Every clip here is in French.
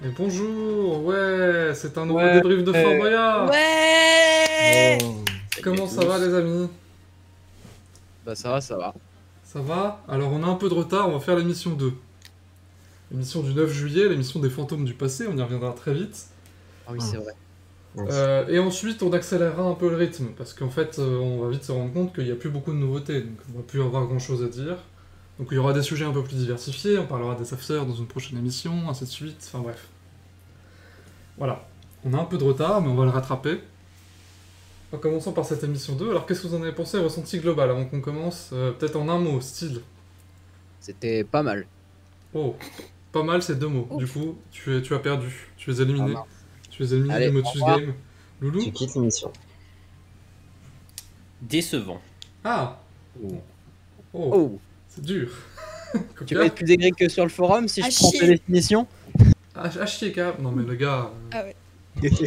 Et bonjour, ouais, c'est un nouveau Ouais. débrief de Fort Boyard. Ouais. Comment ça va les amis? Bah ça va, ça va. Ça va? Alors on a un peu de retard, on va faire l'émission 2. L'émission du 9 juillet, l'émission des fantômes du passé, on y reviendra très vite. Ah oui, c'est vrai. Et ensuite on accélérera un peu le rythme, parce qu'en fait on va vite se rendre compte qu'il n'y a plus beaucoup de nouveautés, donc on va plus avoir grand chose à dire. Donc il y aura des sujets un peu plus diversifiés, on parlera des affaires dans une prochaine émission, ainsi de suite, enfin bref. Voilà, on a un peu de retard, mais on va le rattraper. En commençant par cette émission 2, alors qu'est-ce que vous en avez pensé, ressenti global, avant qu'on commence? Peut-être en un mot, style. C'était pas mal. Oh, pas mal ces deux mots. Du coup, tu as perdu, tu es éliminé. Ah, mince. Tu es éliminé Allez, du au Motus revoir. Game. Loulou? Tu quittes l'émission. Décevant. Ah, Oh. oh, Oh. c'est dur. Tu vas être plus aigri que sur le forum si Ah, je prends chier. tes définitions. Ah, chier, carrément. Non mais le gars, Ah ouais.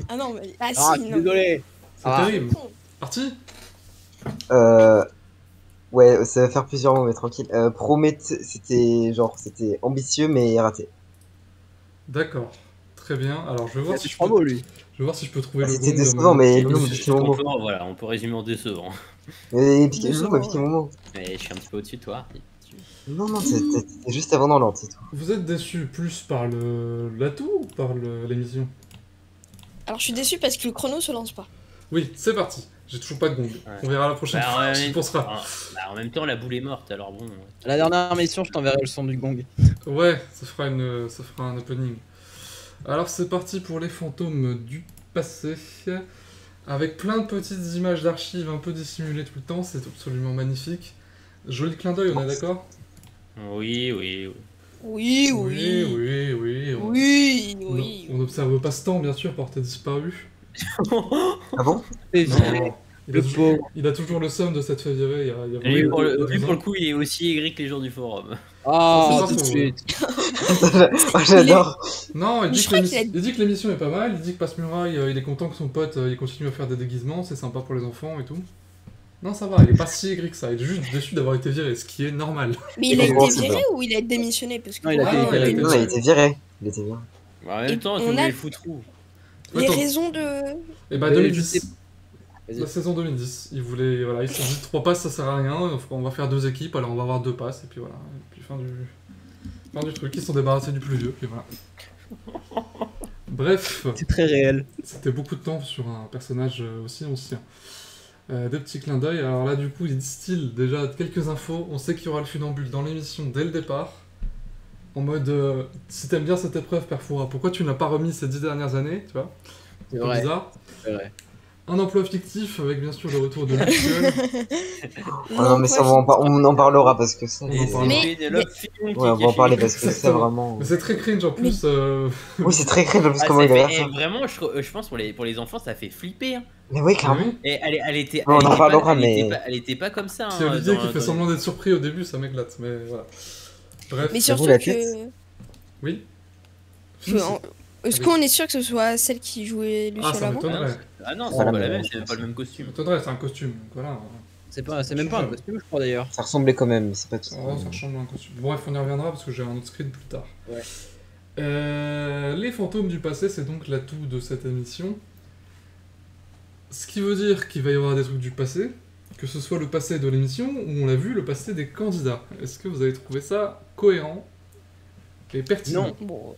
Ah non, mais. Ah si, Ah, je suis non. désolé. c'est Ah. terrible. Con. Parti? Ouais, ça va faire plusieurs mots, mais tranquille. C'était ambitieux, mais raté. D'accord. Très bien. Alors je vais Il voir a si dit je 3 peux... mots lui. Je vais voir si je peux trouver le C'était gong. décevant, mais Loulou me Je pique suis mon mot. voilà, on peut résumer en décevant. Mais hein. Loulou m'a piqué mon mot. Mais je suis un petit peu au-dessus de toi. Non, c'était juste avant dans l'ordre, c'est tout. Vous êtes déçu plus par l'atout ou par l'émission? Alors je suis déçu parce que le chrono se lance pas. Oui, c'est parti. J'ai toujours pas de gong. Ouais. On verra la prochaine Bah, fois. ouais, J'y pensera. en même temps, la boule est morte, alors bon. À la dernière mission, je t'enverrai le son du gong. Ouais, ça fera un opening. Alors c'est parti pour les fantômes du passé, avec plein de petites images d'archives un peu dissimulées tout le temps, c'est absolument magnifique. Joli clin d'œil, on est d'accord? Oui, oui, oui. Oui, Oui, oui. oui, oui. Oui, On oui. n'observe pas ce temps, bien sûr, porté disparu. Ah bon? C'est Non, viré. il a, Le pauvre. il a toujours le seum de cette fait virer. Il y a Lui, vraiment- pour il y a le, 12 lui, pour le ans. coup, il est aussi aigri que les jours du forum. Ah, Ça, c'est tout pas de faux, suite. Oh, j'adore. Non, Mais je crois qu'il a- il dit que l'émission est pas mal, il dit que Passe-Muraille, il est content que son pote il continue à faire des déguisements, c'est sympa pour les enfants et tout. Non, ça va, il est pas si aigri que ça, il est juste déçu d'avoir été viré, ce qui est normal. Mais il a Comment été c'est viré ou il a démissionné? Parce que Non, il a pour été moi, viré. démissionné. Non, Il il a été viré. Il était viré. En même Et temps, on tu a- voulais le foutre où? Les Attends. raisons de. Et bah Je 2010, sais- Vas-y. la saison 2010, il voulait, voilà, il s'est dit 3 passes ça sert à rien, on va faire 2 équipes, alors on va avoir 2 passes, et puis voilà, et puis fin du truc, ils se sont débarrassés du plus vieux, puis voilà. Bref, C'est très réel. c'était beaucoup de temps sur un personnage aussi ancien. Des petits clins d'œil, alors là du coup il distille déjà quelques infos, on sait qu'il y aura le funambule dans l'émission dès le départ, en mode si t'aimes bien cette épreuve Perfora, pourquoi tu n'as pas remis ces 10 dernières années, tu vois? C'est Un peu vrai. bizarre. C'est vrai. Un emploi fictif avec bien sûr le retour de Luciole. Oh non, mais ça, on en parlera parce que ça. On en Et parlera. Mais- c'est Love Film qui Ouais, est on va en caché. parler parce que c'est Exactement. vraiment. Mais c'est très cringe en plus. Oui, c'est très cringe en plus Ah, comment ça il a fait- l'air et ça. vraiment, je pense pour les enfants, ça fait flipper. Hein. Mais oui, clairement. Oui. Et elle était. On en elle était parlera, pas, mais- elle était pas comme ça. Puis hein, Olivier dans- qui fait dans- semblant d'être surpris au début, ça m'éclate. Mais voilà. Bref. J'avoue, Mais surtout la que. tête. Oui. Est-ce qu'on est sûr que ce soit celle qui jouait Ah, Luciole ça avant? m'étonnerait. Ah non, c'est Voilà, pas la mais même, je c'est pense pas le que- même Ça costume. m'étonnerait, c'est un costume. Donc voilà. C'est même pas un costume, je crois d'ailleurs. Ça ressemblait quand même, mais c'est pas tout. Oh, ça ressemble à un costume. Bref, on y reviendra parce que j'ai un autre screen plus tard. Ouais. Les fantômes du passé, c'est donc l'atout de cette émission. Ce qui veut dire qu'il va y avoir des trucs du passé, que ce soit le passé de l'émission ou on l'a vu, le passé des candidats. Est-ce que vous avez trouvé ça cohérent et pertinent? Non. Bon.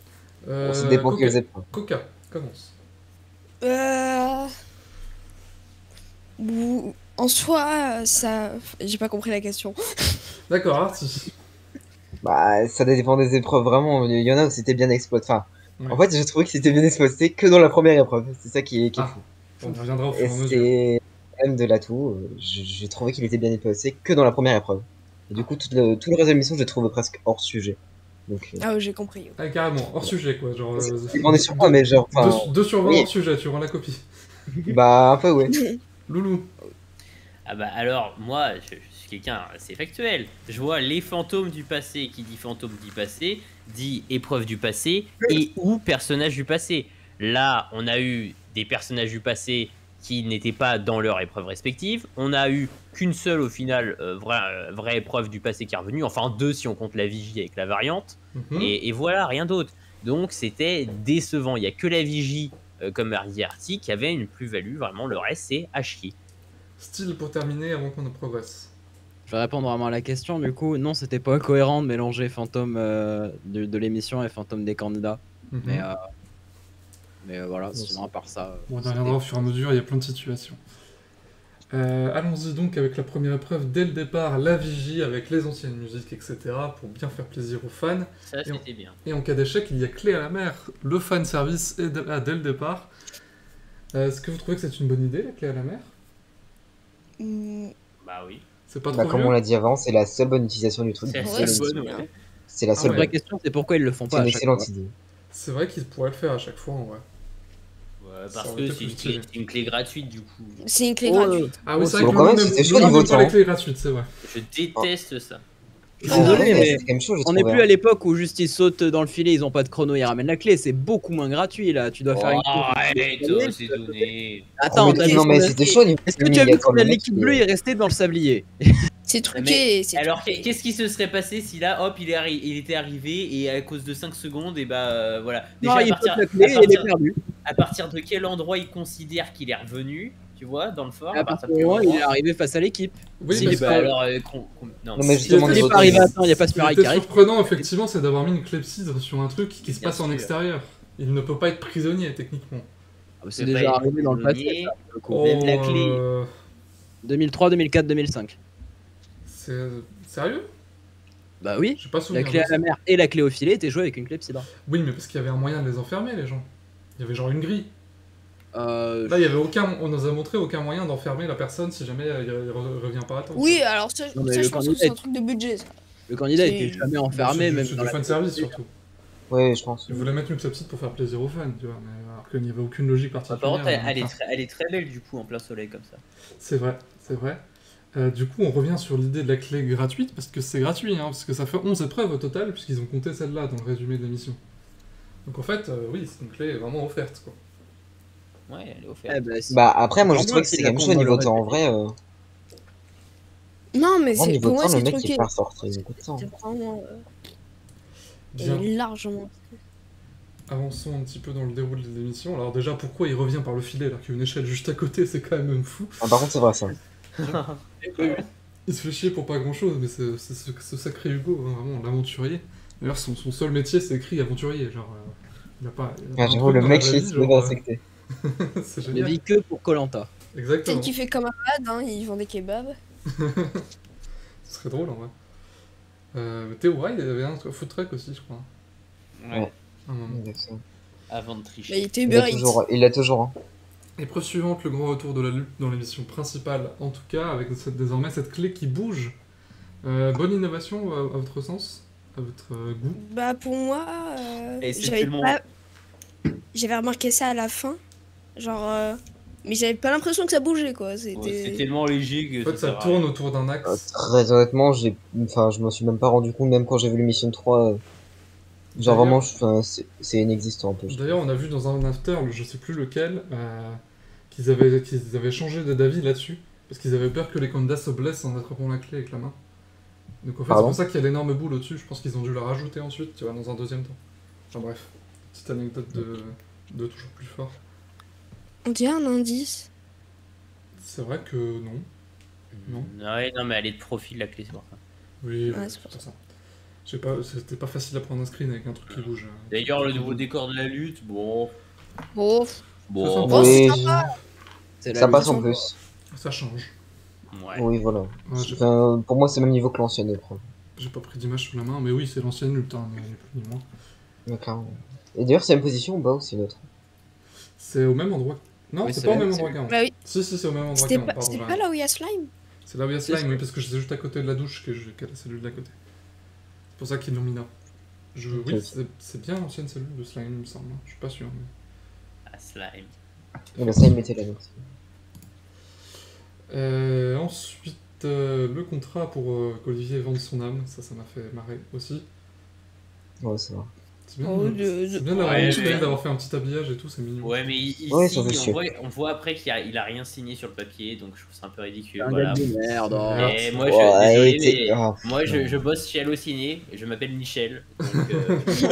Ça dépend Coca, quelles épreuves. Coca, commence. En soi, ça. J'ai pas compris la question. D'accord, Artie. Bah, ça dépend des épreuves, vraiment. Il y en a où c'était bien exploité. Enfin, Ouais. en fait, j'ai trouvé que c'était bien exploité que dans la première épreuve. C'est ça qui est Ah, fou. on y reviendra au fur Et et à mesure. c'est même de l'atout. J'ai trouvé qu'il était bien exploité que dans la première épreuve. Et du coup, tout le reste de l'émission, je l'ai trouvé presque hors sujet. Donc, Ah, j'ai compris. Ah, carrément, hors sujet quoi. Genre, on est sur quoi, mais genre, enfin, 2 sur 20 oui. hors sujet, tu rends la copie. bah, un peu, ouais. Loulou. Ah bah alors, moi, je suis quelqu'un assez factuel. Je vois les fantômes du passé, qui dit fantôme du passé, dit épreuve du passé, et ou personnage du passé. Là, on a eu des personnages du passé qui n'étaient pas dans leur épreuve respective. On a eu qu'une seule, au final, vraie épreuve du passé qui est revenue. Enfin, 2 si on compte la vigie avec la variante. Mhm. Et voilà, rien d'autre. Donc c'était décevant. Il y a que la Vigie, comme dit Arty, qui avait une plus-value. Vraiment, le reste, c'est à chier. Style pour terminer avant qu'on ne progresse. Je vais répondre vraiment à la question. Du coup, non, c'était pas cohérent de mélanger fantôme de l'émission et fantôme des candidats. Mhm. Mais voilà, sinon à part ça. Bon, on y c'était- reviendra au fur et à mesure, il y a plein de situations. Allons-y donc avec la première épreuve. Dès le départ, la vigie avec les anciennes musiques, etc. pour bien faire plaisir aux fans. Ça, Et on- c'était bien. Et en cas d'échec, il y a clé à la mer. Le fan service est là dès le départ. Est-ce que vous trouvez que c'est une bonne idée, la clé à la mer? Bah oui. C'est pas Bah, trop comme vieux on l'a dit avant, c'est la seule bonne utilisation du truc. C'est la C'est Ouais, seule c'est bonne, bien. ouais. c'est la Ah seule La ouais. vraie bonne. question, c'est pourquoi ils le font C'est pas une à chaque excellente fois. idée. C'est vrai qu'ils pourraient le faire à chaque fois, en vrai. Ouais, Ça parce aurait que été c'est plus une clé, stylé. c'est une clé gratuite du coup. C'est une clé Oh, gratuite. Ah oui, c'est Bon, vrai que quand nous, même, on c'était aime- chaud nous, on niveau aime pas les temps. clés gratuites, c'est vrai. Je déteste ça. Je suis désolé, Ouais, mais c'est quand même chaud, j'ai on n'est trouvé. plus à l'époque où juste ils sautent dans le filet, ils ont pas de chrono, ils ramènent la clé. C'est beaucoup moins gratuit là. Tu dois faire une. Oh, arrête, c'est donné. Attends, Oh, mais t'as vu non, mais combien- c'était chaud niveau Est-ce que timing, tu as il y a vu quand combien de même liquide qui- bleu est resté dans le sablier? C'est truqué. C'est Alors, truqué. qu'est-ce qui se serait passé si là, hop, il était arrivé et à cause de 5 secondes, et bah voilà. Non, Déjà, il pose la clé et il est perdu. à partir de quel endroit il considère qu'il est revenu, tu vois, dans le fort À partir du moment où il est arrivé face à l'équipe. Oui, S'il parce est que pas- Bah alors, non, Non, mais c'est- justement, Il niveau est pas arrivé temps, à temps, il n'y a pas ce ce qui miracle était qui arrive. surprenant, effectivement, c'est d'avoir mis une clepsydre sur un truc qui se Bien passe en sûr. extérieur. Il ne peut pas être prisonnier, techniquement. Ah, bah, C'est peut pas déjà être arrivé dans le passé. prisonnier. ça, pour le coup. Oh, Même la clé. 2003, 2004, 2005. C'est sérieux? Bah oui. J'ai pas La souvenir. clé de à ça. la mer et la clé au filet étaient jouées avec une clepsydre. Oui, mais parce qu'il y avait un moyen de les enfermer, les gens. Il y avait genre une grille. Euh, Là, il y avait aucun. On nous a montré aucun moyen d'enfermer la personne si jamais il revient pas à temps. Oui, alors ça, Non, mais ça, le je pense que candidat c'est un est- truc de budget. Ça. Le candidat C'est- était jamais enfermé, même C'est dans du la fan service surtout. Ouais, je pense. Ils voulaient mettre une clepsydre pour faire plaisir aux fans, tu vois, mais alors qu'il n'y avait aucune logique Bah, particulière. par contre, Enfin, elle est très belle du coup en plein soleil comme ça. C'est vrai, c'est vrai. Du coup, on revient sur l'idée de la clé gratuite, parce que c'est gratuit, hein, parce que ça fait 11 épreuves au total, puisqu'ils ont compté celle-là dans le résumé de l'émission. Donc en fait, oui, c'est une clé vraiment offerte, quoi. Ouais, elle est offerte. Eh ben, si. Bah, après, moi, Au je moins, trouvais que s'il c'est la quand même compte chaud dans niveau le temps. En vrai, Non, mais moi, c'est niveau pour moi temps, le c'est mec, truqué. il part sortir beaucoup de temps. C'est vraiment Bien, largement. avançons un petit peu dans le déroulé de l'émission. Alors déjà, pourquoi il revient par le filet alors qu'il y a une échelle juste à côté, c'est quand même fou. Ah, par contre, c'est vrai ça. Il se fait chier pour pas grand-chose, mais c'est ce sacré Hugo, hein, vraiment, l'aventurier. D'ailleurs, son seul métier, c'est écrit aventurier, genre... il a pas Ah, un j'avoue, truc le dans mec, la vraie il vie, se genre, fait respecter. c'est Il génial. ne vit que pour Koh-Lanta. Exactement. Peut-être qu'il fait comme Ahmad, hein, il vend des kebabs. Ce serait drôle en vrai. Théo Wright, il avait un food truck aussi, je crois. Ouais, Un moment. Exactement. avant de Bah, tricher. il était Il Uber l'a Eats. toujours. Il l'a toujours. Hein. Épreuve suivante, le grand retour de la lutte dans l'émission principale, en tout cas, avec désormais cette clé qui bouge. Bonne innovation à votre sens, à votre goût. Bah pour moi, Et c'est j'avais tellement- pas... J'avais remarqué ça à la fin. Genre... Mais j'avais pas l'impression que ça bougeait quoi. Ouais, c'est C'était... tellement léger que En fait, ça sert à tourne rien. autour d'un axe. Très honnêtement, je m'en suis même pas rendu compte, même quand j'ai vu l'émission 3. Genre D'ailleurs- vraiment, c'est inexistant un peu. je trouve. D'ailleurs, on a vu dans un after, je sais plus lequel, qu'ils avaient changé d'avis là-dessus. Parce qu'ils avaient peur que les candidats se blessent en attrapant la clé avec la main. Donc en fait, c'est Pardon pour ça qu'il y a l'énorme boule au-dessus. Je pense qu'ils ont dû la rajouter ensuite, tu vois, dans un deuxième temps. Enfin bref, petite anecdote de toujours plus fort. On dirait un indice. C'est vrai que non. Non. Ouais, non, mais elle est de profil la clé, c'est pour ça. Oui, Ouais, oui, c'est pour c'est ça. C'était pas facile à prendre un screen avec un truc qui bouge. D'ailleurs, le nouveau décor de la lutte, bon. Oh, Bon, Oh, c'est Oui, C'est la ça passe lutte. en plus. Ça change. ouais. Oui, voilà. Ouais, j'ai Enfin, pour moi, c'est le même niveau que l'ancienne épreuve. pas pris d'image sous la main, mais oui, c'est l'ancienne lutte, hein, ni plus ni moins. Mais clairement. Et d'ailleurs, c'est la même position ou bas ou c'est l'autre? C'est au même endroit. Non, Oui, c'est c'est pas au la- même c'est- endroit qu'avant. bah oui. Si, c'est au même endroit C'était qu'avant, pas, pardon. c'était j'ai pas rien. là où il y a Slime? C'est là où il y a C'est Slime, oui, parce que j'étais juste à côté de la douche qu'il y a la cellule d'à côté. C'est pour ça qu'ils l'ont mis là. Oui, Ok. c'est bien l'ancienne cellule de Slime, il me semble. Je suis pas sûr. Mais... Ah, slime. Et bah, ça, il mettait là donc. Ensuite, le contrat pour qu'Olivier vende son âme, ça m'a fait marrer aussi. Ouais, c'est vrai. C'est bien, Oh, c'est bien d'avoir Ouais, une petite mais- idée, d'avoir fait un petit habillage et tout, c'est mignon. Ouais, mais ici, Ouais, ça fait chier. on voit après qu'il a rien signé sur le papier, donc je trouve ça un peu ridicule. Un Voilà. gars de merde. oh. Ouais. Et moi, Ouais, désolé, t'es- mais ah, moi non. je bosse chez Allociné et je m'appelle Michel. Donc,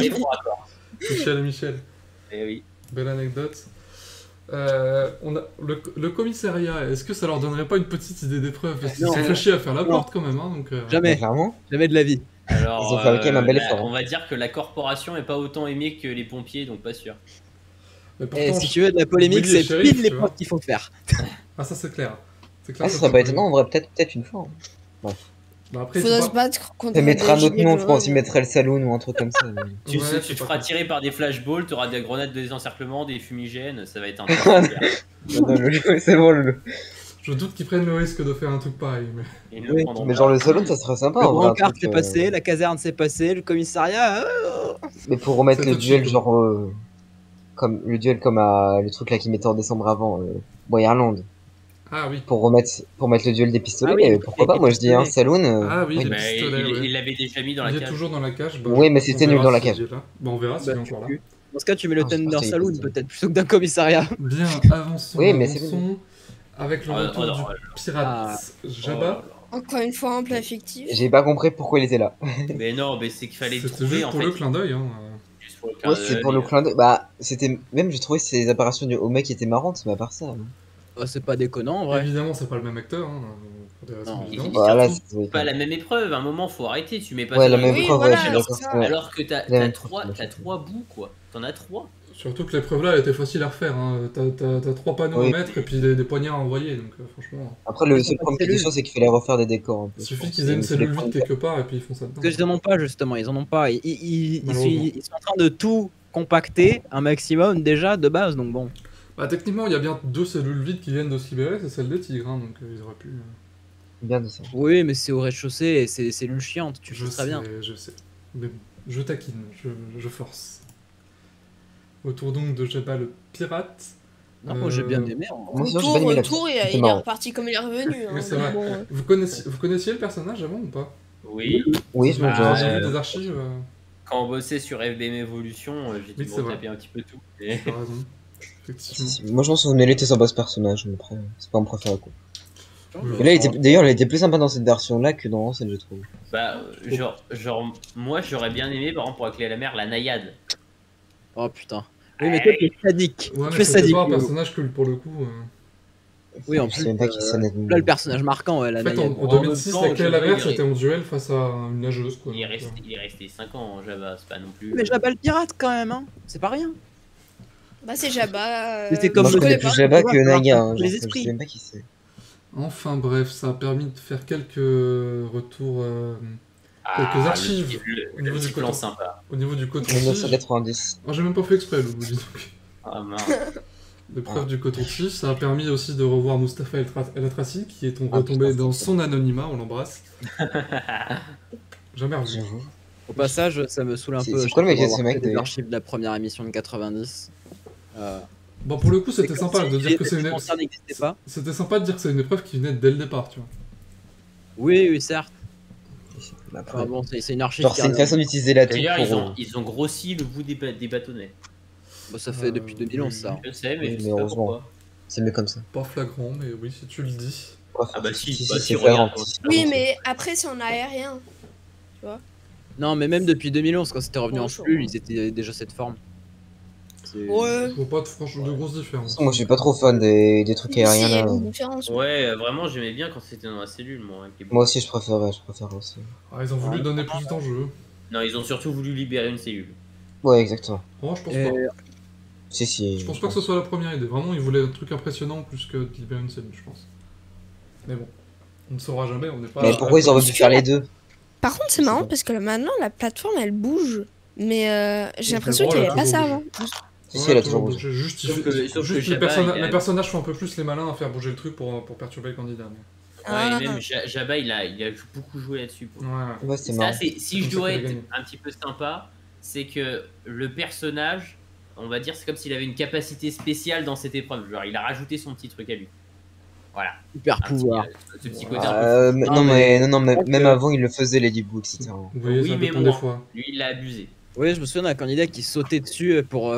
il est pour accord. Michel et Michel. Eh oui. Belle anecdote. On a le commissariat, est-ce que ça leur donnerait pas une petite idée d'épreuve? Parce qu'ils Non. se fait chier à faire la Non. porte quand même, hein, donc... Jamais, Clairement. jamais de la vie. Alors, Ils ont fait quand même un bel effort, hein. on va dire que la corporation est pas autant aimée que les pompiers, donc pas sûr. Mais Et pourtant, si tu veux de la polémique, Willy est c'est shérif, pile tu l'épreuve qu'il faut faire. Ah, ça c'est clair. C'est clair Ah, que ce ça, serait c'est pas étonnant, en vrai, peut-être une fois. Hein. Bah, après, Faudrait c'est se pas... battre contre Ça mettra un des autre gilets nom, je jaunes. pense, il mettrait le saloon ou un truc comme ça. mais- Tu, Ouais, sais, c'est tu te pas feras con. tirer par des flashballs, t'auras des grenades de désencerclement, des fumigènes, ça va être un peu super. Non, non, c'est bon, Je doute qu'ils prennent le risque de faire un truc pareil, mais... Ils ne Oui, prendront Mais pas. genre le saloon, ça serait sympa. Le en vrai, un brancard truc, c'est passé, la caserne c'est passé, le commissariat. Mais pour remettre C'est le tout duel, cheap. genre. Comme le duel comme à le truc là qui mettait en décembre avant, Boyerland. Ah oui. Pour mettre le duel des pistolets, Ah oui, pourquoi les pas? Moi je dis un pistolets. saloon. Ah oui, oui. les Mais pistolets, ouais. il l'avait déjà mis dans la Il est cage. toujours dans la cage. Bah, Oui, mais on c'était verra nul dans la s'il cage. est là. Bah, on verra s'il est encore là. Dans ce cas, tu mets le Ah, je pense Tender qu'il est Saloon possible. peut-être plutôt que d'un commissariat. Bien, avançons, Oui, mais c'est avançons. Avec le Ah, retour non, du pirate Jabba. Encore une fois, un plat fictif. J'ai pas compris pourquoi il était là. Mais non, mais c'est qu'il fallait le C'était trouver juste en pour fait. le clin d'œil. Hein. Juste pour le clin Ouais, c'est pour le d'œil. clin d'œil. Bah, c'était. Même j'ai trouvé ces apparitions du Homek qui étaient marrantes, mais à part ça. Oh, c'est pas déconnant en vrai. Évidemment, c'est pas le même acteur. Hein, pour des raisons Non. évidentes. Voilà, surtout, c'est Pas la même épreuve, à un moment faut arrêter, tu mets pas Ouais, ça la dans même les- Oui, épreuve, voilà, ouais, je suis d'accord. c'est ça. Ouais. Alors que La t'as même trois, épreuve, t'as ouais. 3 bouts quoi. T'en as 3. Surtout que l'épreuve là elle était facile à refaire. Hein. T'as 3 panneaux Oui. à mettre et puis des poignards à envoyer. Donc franchement, Après, le Ils seul ont pas problème de qui était cellule. chaud, c'est qu'il fallait refaire des décors un peu. il je suffit pense. qu'ils aient une Et cellule les vide points de- quelque part et puis ils font ça dedans. Parce qu'ils en ont pas justement, ils en ont pas. Ils Malheureusement. sont en train de tout compacter un maximum déjà de base, donc bon. Bah techniquement, il y a bien 2 cellules vides qui viennent de se libérer, c'est celle des tigres. Hein, donc ils auraient pu. Bien de ça. Oui, mais c'est au rez-de-chaussée et c'est des cellules chiantes, tu Je sais très bien. Je sais. Mais bon, je taquine, je force. Autour donc de Jabba le pirate. Non, moi j'ai bien aimé. Moi, sinon, j'ai pas aimé la Retour, C'était il est marrant. reparti comme il est revenu. hein. Oui, c'est vrai. Bon, Vous connaissiez le personnage avant ou pas? Oui. Oui, Vous bon, Ah, avez genre, vu des archives Quand on bossait sur FBM Evolution, j'ai Oui, dû c'est me vrai. taper un petit peu tout. Et- T'as raison. Effectivement. moi je pense que Nelly était sympa ce personnage, mais après, c'est pas mon préféré quoi. Oui. Et là, d'ailleurs, il était plus sympa dans cette version-là que dans l'ancienne, je trouve. Bah, genre, moi j'aurais bien aimé, par exemple, pour la clé à la mer, la naïade. Oh putain. Oui, mais toi t'es sadique. Ouais, Tu mais es c'était sadique. pas un Lolo. personnage que pour le coup. Oui, en Je plus. sais même pas qui c'est honnêtement. Là, le personnage marquant, ouais, la En fait, naïade. en En 2006, même temps, la clé à la Jabba, mer, il c'était en duel face à une nageuse. Quoi, Il est donc, resté 5 ans en Java, c'est pas non plus. Mais Jabba le pirate quand même, hein. C'est pas rien. Bah, c'est Jabba. Mais c'est comme Moi, je le connais départ, plus Jabba tu vois, que ça Naga, marche hein, pas les genre, je esprits. sais même pas qui c'est. Enfin bref, ça a permis de faire quelques retours quelques Ah, archives au niveau le du petit plan coton. sympa. au niveau du coton-tige. 1990. Moi j'ai même pas fait exprès, le dis donc. Ah mince. L'épreuve du coton-tige, ça a permis aussi de revoir Mustapha El Atrassi, qui est retombé putain, dans c'est son anonymat, on l'embrasse. Jamais revu. J'avoue. Au passage, ça me saoule un C'est- peu. c'est quoi le je métier de trouve, ce d'avoir mec, fait des d'ailleurs archives de la première émission de 90. Bon, pour le coup, c'était comme sympa si de dire que c'est les une... sponsors n'existaient pas. C'était sympa de dire que c'est une épreuve qui venait dès le départ, tu vois. Oui, oui, certes. Bah, après, Enfin, bon, c'est une archive. genre, qui c'est une revient. façon d'utiliser la toux D'ailleurs, pour. ils ont grossi le bout des bâtonnets. Bah, ça fait depuis 2011 ça. Je sais, mais Oui, je mais sais pas heureusement. pourquoi. C'est mieux comme ça. Pas flagrant, mais oui, si tu le dis. Ah bah si, si, bah, c'est si, flagrant. regarde. Oui, mais après, c'est en aérien. Non, mais même depuis 2011, quand c'était revenu en Bonjour. flux, ils étaient déjà cette forme. C'est- Ouais. Je vois pas de grosses De différences. toute façon, moi, je suis pas trop fan des trucs Si, il y aériens a là. une différence. Ouais, vraiment, j'aimais bien quand c'était dans la cellule, moi. avec les Moi aussi, je préfère aussi. Ah, ils ont voulu donner plus d'enjeux. Non, ils ont surtout voulu libérer une cellule. Ouais, exactement. Moi, je pense Et- pas. Si. Je pense pas que ce soit la première idée. Vraiment, ils voulaient un truc impressionnant plus que de libérer une cellule, je pense. Mais bon, on ne saura jamais, on n'est pas... Mais pourquoi ils auraient dû faire les deux? Par contre, c'est marrant parce que là, maintenant, la plateforme, elle bouge. Mais j'ai Oui, l'impression c'est qu'il n'y vrai, avait pas elle a ça toujours avant. Si, elle a toujours bougé. Juste, Sauf que- sauf que les, Jabba, il a- les personnages font un peu plus les malins à faire bouger le truc pour perturber le candidat. Mais... Ah. Ouais, et même Jabba, il a beaucoup joué là-dessus. Pour... Ouais. Ouais, c'est Ça, marrant. si C'est je comme ça dois qu'il a être gagné. un petit peu sympa, c'est que le personnage, on va dire, c'est comme s'il avait une capacité spéciale dans cette épreuve. Genre, il a rajouté son petit truc à lui. Voilà. Super Un petit- pouvoir. ce petit côté un peu Mais- Non, non, mais- non, mais Donc, même avant, il le faisait, Lady Boo, etc. Vous voyez, Oui, ça mais dépend moi. des fois. Lui, il l'a abusé. Oui, je me souviens d'un candidat qui sautait dessus pour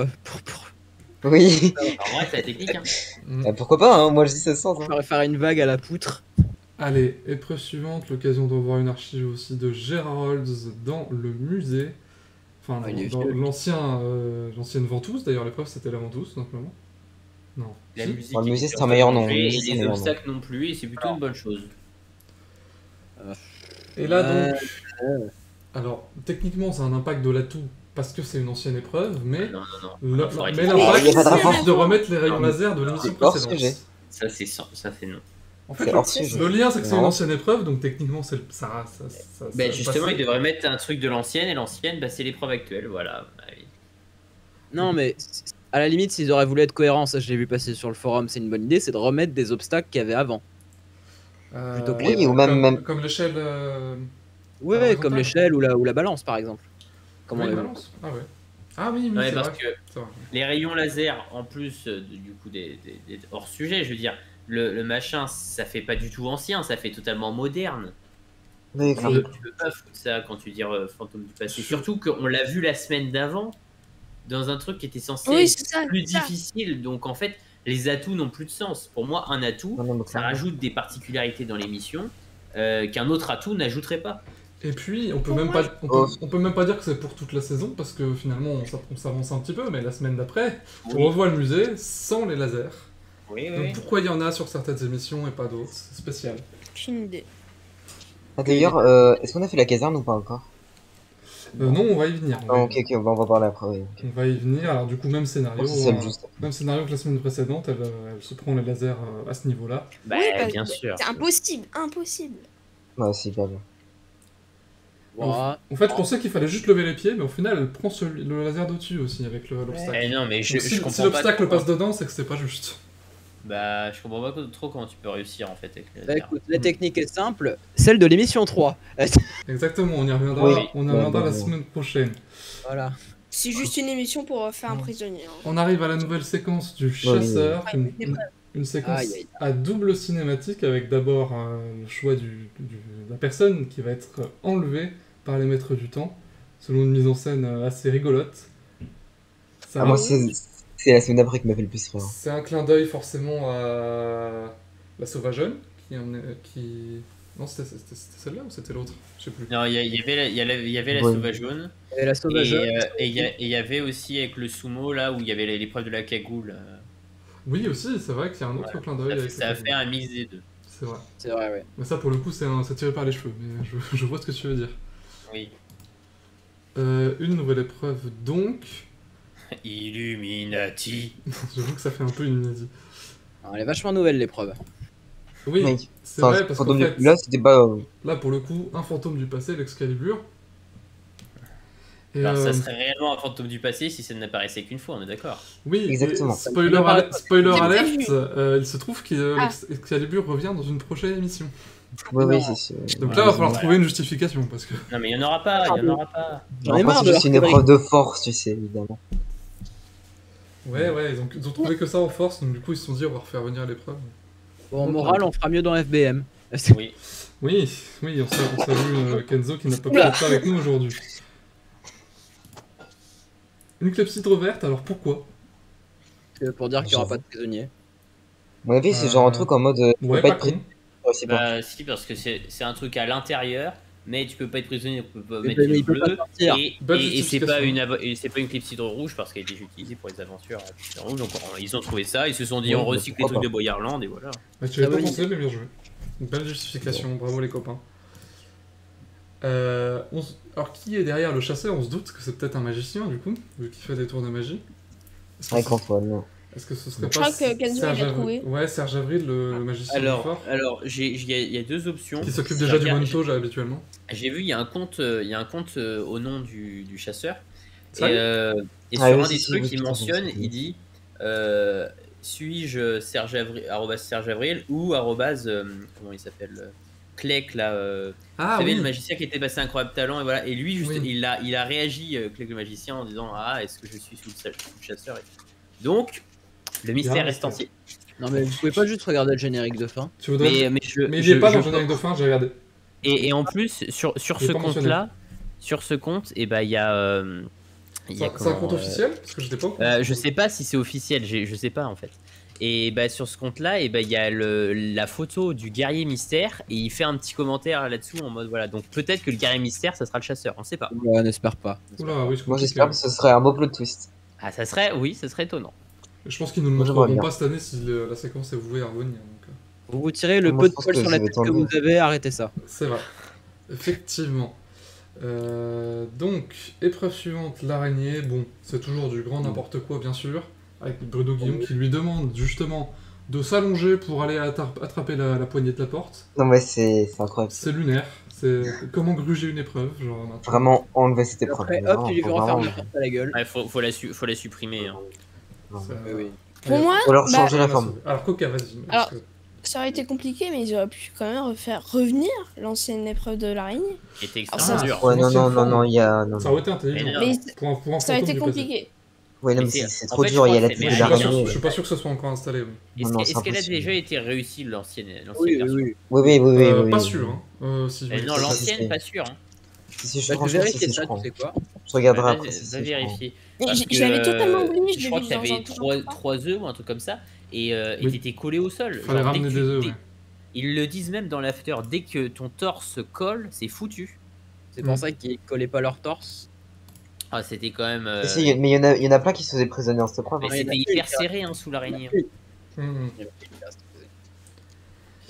Oui. En vrai, c'est la technique. Hein. Mm. Pourquoi pas, hein, moi je dis ça sens. Hein. faire une vague à la poutre. Allez, épreuve suivante, l'occasion de revoir une archive aussi de Gérard Holtz dans le musée. Enfin, il est dans vieux. l'ancienne ventouse, d'ailleurs l'épreuve c'était la ventouse, tout simplement. Non. La Si. musique, Bon, le musée, était c'est un meilleur nom. changée, Le et musée, c'est un les meilleur nom. obstacles non plus, et c'est plutôt une bonne chose. Et là donc. Ouais. Alors, techniquement, c'est un impact de l'atout parce que c'est une ancienne épreuve, mais Non, non. Faut arrêter. mais Il y l'impact, a pas de c'est rapport. juste de remettre les rayons Non, laser de l'émission c'est hors précédente. sujet. Ça, c'est non. En fait, C'est hors sujet. le lien, c'est que c'est une Non. ancienne épreuve, donc techniquement, c'est ça. Ben justement, passait. ils devraient mettre un truc de l'ancienne, et l'ancienne, bah, c'est l'épreuve actuelle, voilà. Bah, oui. Non, mais à la limite, s'ils auraient voulu être cohérents, ça je l'ai vu passer sur le forum, c'est une bonne idée, c'est de remettre des obstacles qu'il y avait avant. plutôt que Oui, ou même- comme l'échelle. Ouais, Alors, comme horizontal. l'échelle ou la balance par exemple. Comme on Oui, l'a vu. balance. Ah ouais. Ah oui, Ouais, c'est parce vrai. que C'est vrai. les rayons laser, en plus du coup des hors sujet, je veux dire, le machin, ça fait pas du tout ancien, ça fait totalement moderne. Oui, Et clairement. tu peux pas foutre ça quand tu dis fantôme du passé. Surtout qu'on l'a vu la semaine d'avant dans un truc qui était censé Oui, être c'est ça. plus c'est ça. difficile. Donc en fait, les atouts n'ont plus de sens. Pour moi, un atout, Non, non, mais ça clairement. rajoute des particularités dans l'émission qu'un autre atout n'ajouterait pas. Et puis, on peut Pour même moi, pas, Oh. on peut même pas dire que c'est pour toute la saison parce que finalement, on s'avance un petit peu, mais la semaine d'après, Oui. on revoit le musée sans les lasers. Oui, Donc pourquoi il y en a sur certaines émissions et pas d'autres? C'est spécial. Aucune idée. Ah, d'ailleurs, est-ce qu'on a fait la caserne ou pas encore? Non, on va y venir. Ah, ok, ok, on va parler après. Oui. On va y venir. Alors du coup, même scénario. C'est celle juste. Même scénario que la semaine précédente, elle se prend les lasers à ce niveau-là. Bah, Oui, parce bien que sûr. C'est impossible, impossible. Ouais, c'est hyper bien. Ouah. En fait, je pensais qu'il fallait juste lever les pieds, mais au final, elle prend le laser d'au-dessus aussi avec l'obstacle. Eh non, mais je, Donc, je si comprends si pas. l'obstacle trop. passe dedans, c'est que c'était pas juste. Bah, je comprends pas trop comment tu peux réussir en fait avec les Bah, lasers. écoute, la technique est simple, celle de l'émission 3. Exactement, on y reviendra, Oui. on y reviendra Ouais, la ouais, ouais. semaine prochaine. Voilà. C'est juste une émission pour faire un prisonnier. hein. On arrive à la nouvelle séquence du oui. chasseur, Ouais, une, c'est une- une séquence Aïe, aïe. à double cinématique avec d'abord le choix de la personne qui va être enlevée par les maîtres du temps, selon une mise en scène assez rigolote. Ça Ah, moi, c'est la semaine d'après qui m'a fait le plus rire. C'est un clin d'œil forcément à la Sauvageonne, qui... Non, c'était celle-là ou c'était l'autre? Je sais plus. Non, il y avait il y avait la Ouais. sauvage jaune. Et la Et sauvage. il y avait aussi avec le sumo là où il y avait l'épreuve de la cagoule. Oui, aussi, c'est vrai qu'il y a un autre clin d'œil avec Ça a le fait un mix des deux. C'est vrai. C'est vrai, ouais. Mais ça, pour le coup, c'est tiré par les cheveux, mais je vois ce que tu veux dire. Oui. Une nouvelle épreuve, donc. Illuminati. J'avoue que ça fait un peu une inédit. Alors, elle est vachement nouvelle l'épreuve. Oui, Mec, c'est vrai, parce qu'en fait, là, c'était pas. là, pour le coup, un fantôme du passé, l'Excalibur. Et, Alors ça serait réellement un fantôme du passé si ça n'apparaissait qu'une fois, on est d'accord. oui, Exactement. et spoiler, Ça me paraît pas. spoiler C'est alert, prévu. il se trouve que Ah. l'Excalibur revient dans une prochaine émission. Oui, oui, Non. c'est. Donc là, il va falloir voilà. trouver une justification, parce que... Non mais il y en aura pas, il y en aura pas. J'en ai Après, marre c'est de juste leur une connerie. épreuve de force, tu sais, évidemment. Ouais, ils ont trouvé que ça en force, donc du coup, ils se sont dit, on va refaire venir l'épreuve. Bon, en moral, on fera mieux dans FBM. Oui. Oui, on salue Kenzo qui n'a pas pu Oula. être avec nous aujourd'hui. Une clepsydre verte, alors pourquoi? Pour dire qu'il n'y aura pas de prisonniers. À mon avis, c'est genre un truc en mode. Tu peux Ouais, pas pas être pris. con. C'est pas. Bah si parce que c'est un truc à l'intérieur, mais tu peux pas être prisonnier, tu peux pas Mais mettre du il peut pas bleu. sortir. Bonne Et c'est pas justification. une clepsydre rouge parce qu'elle est déjà utilisée pour les aventures à clepsydre rouge. Donc ils ont trouvé ça, ils se sont dit Ouais, on bah, recycle les pourquoi trucs de Boyarland et voilà. Bah, tu avais Ah pas oui. pensé, mais bien joué. Une belle justification, bravo les copains. Alors qui est derrière le chasseur? On se doute que c'est peut-être un magicien du coup, vu qu'il fait des tours de magie. Est-ce que Avec ce- Antoine, non. est-ce que ce serait Je pas crois que Kenzo, Serge il l'a Avril- trouvé. Ouais, Serge Avril, le magicien du fort, Alors il y a deux options. qui s'occupe J'ai déjà du regardé- Monto habituellement. J'ai vu il y a un compte au nom du chasseur. Et, Sérieux et Ah sur oui, un si, des si, trucs, oui, il putain, mentionne, oui. il dit suis-je Serge Avril, Serge Avril ou comment il s'appelle Clec là. Ah Vous savez, oui, le magicien qui était passé incroyable talent et voilà. Et lui, juste, Oui. il a réagi, Clec le magicien, en disant ah est-ce que je suis sous le chasseur et tout. Donc le mystère reste mystère. entier. Non, mais vous pouvez pas juste regarder le générique de fin. tu voudrais... Mais Mais il est pas dans le générique de fin, j'ai regardé. Et en plus sur Il est ce pas mentionné. compte-là, sur ce compte, et ben il y a C'est un compte officiel? Parce que j'étais pas au courant. Je sais pas si c'est officiel, je sais pas en fait. Et bah, sur ce compte-là, et bah, il y a la photo du guerrier mystère et il fait un petit commentaire là-dessous en mode voilà. Donc peut-être que le guerrier mystère, ça sera le chasseur, on sait pas. Ouais, n'espère pas. Oula, oui, c'est Moi compliqué. j'espère que ce serait un beau plot twist. Ah, ça serait, oui, ça serait étonnant. Je pense qu'ils nous le Moi, j'aimerais montreront bien. pas cette année si la séquence est vouée à revenir. Donc, Vous retirez le Moi, peu je de pense poil que sur ça la va tête que être vous enlevé. avez, arrêtez ça. c'est vrai. Effectivement. Donc, épreuve suivante, l'araignée. Bon, c'est toujours du grand n'importe quoi, bien sûr. Avec Bruno Guillon qui lui demande justement de s'allonger pour aller attraper la poignée de la porte. Non mais c'est incroyable. C'est lunaire. C'est comment gruger une épreuve. Genre, maintenant. Vraiment enlever cette épreuve. Après, hop, il lui fait refaire une porte à la gueule. Ouais, faut la supprimer. Hein. Ça- Oui, oui. Pour Allez, moi, Ou alors bah, changer la on va forme. sauver. Alors, Coca, vas-y. Alors- parce que- ça aurait été compliqué, mais ils auraient pu quand même faire revenir l'ancienne épreuve de l'araignée. Qui était Ah, extrêmement ça- dur. Ouais, non, L'ancienne non, non, forme. non, il y a. Non, Ça non. aurait été intelligent. Mais non. Mais Pour un ça aurait fantôme été du passé. compliqué. Ouais, non, Mais mais c'est- c'est en trop fait, je dur, il y a crois la que c'est- tête mais de Je suis pas sûr- l'araignée. je suis pas sûr que ce soit encore installé. Oui, Est-ce Non, que- c'est est-ce qu'elle a impossible. déjà été réussie l'ancienne Oui, version? oui. Oui, oui, oui, oui. Pas oui. sûr. Hein. Si, Eh oui, non, c'est ça. l'ancienne, c'est- pas sûr. Hein. Si, je Bah, crois tu que vérifies si, ça, je crois. tu sais quoi. Je regarderai Va, après si va c'est. vérifier. Mais Parce je l'avais que, totalement oublié, je je crois l'ai que vu dans t'avais un truc. trois œufs ou un truc comme ça, et Oui. t'étais collé au sol. Fallait Genre, dès ramener que des œufs, ouais. Ils le disent même dans l'after, dès que ton torse colle, c'est foutu. C'est pour Mm. ça qu'ils collaient pas leur torse. Ah, c'était quand même. Si, si, mais il y en a plein qui se faisaient prisonniers dans cette épreuve. Mais hein. il y en a c'était plus, hyper il y en a serré hein, sous l'araignée. Hum,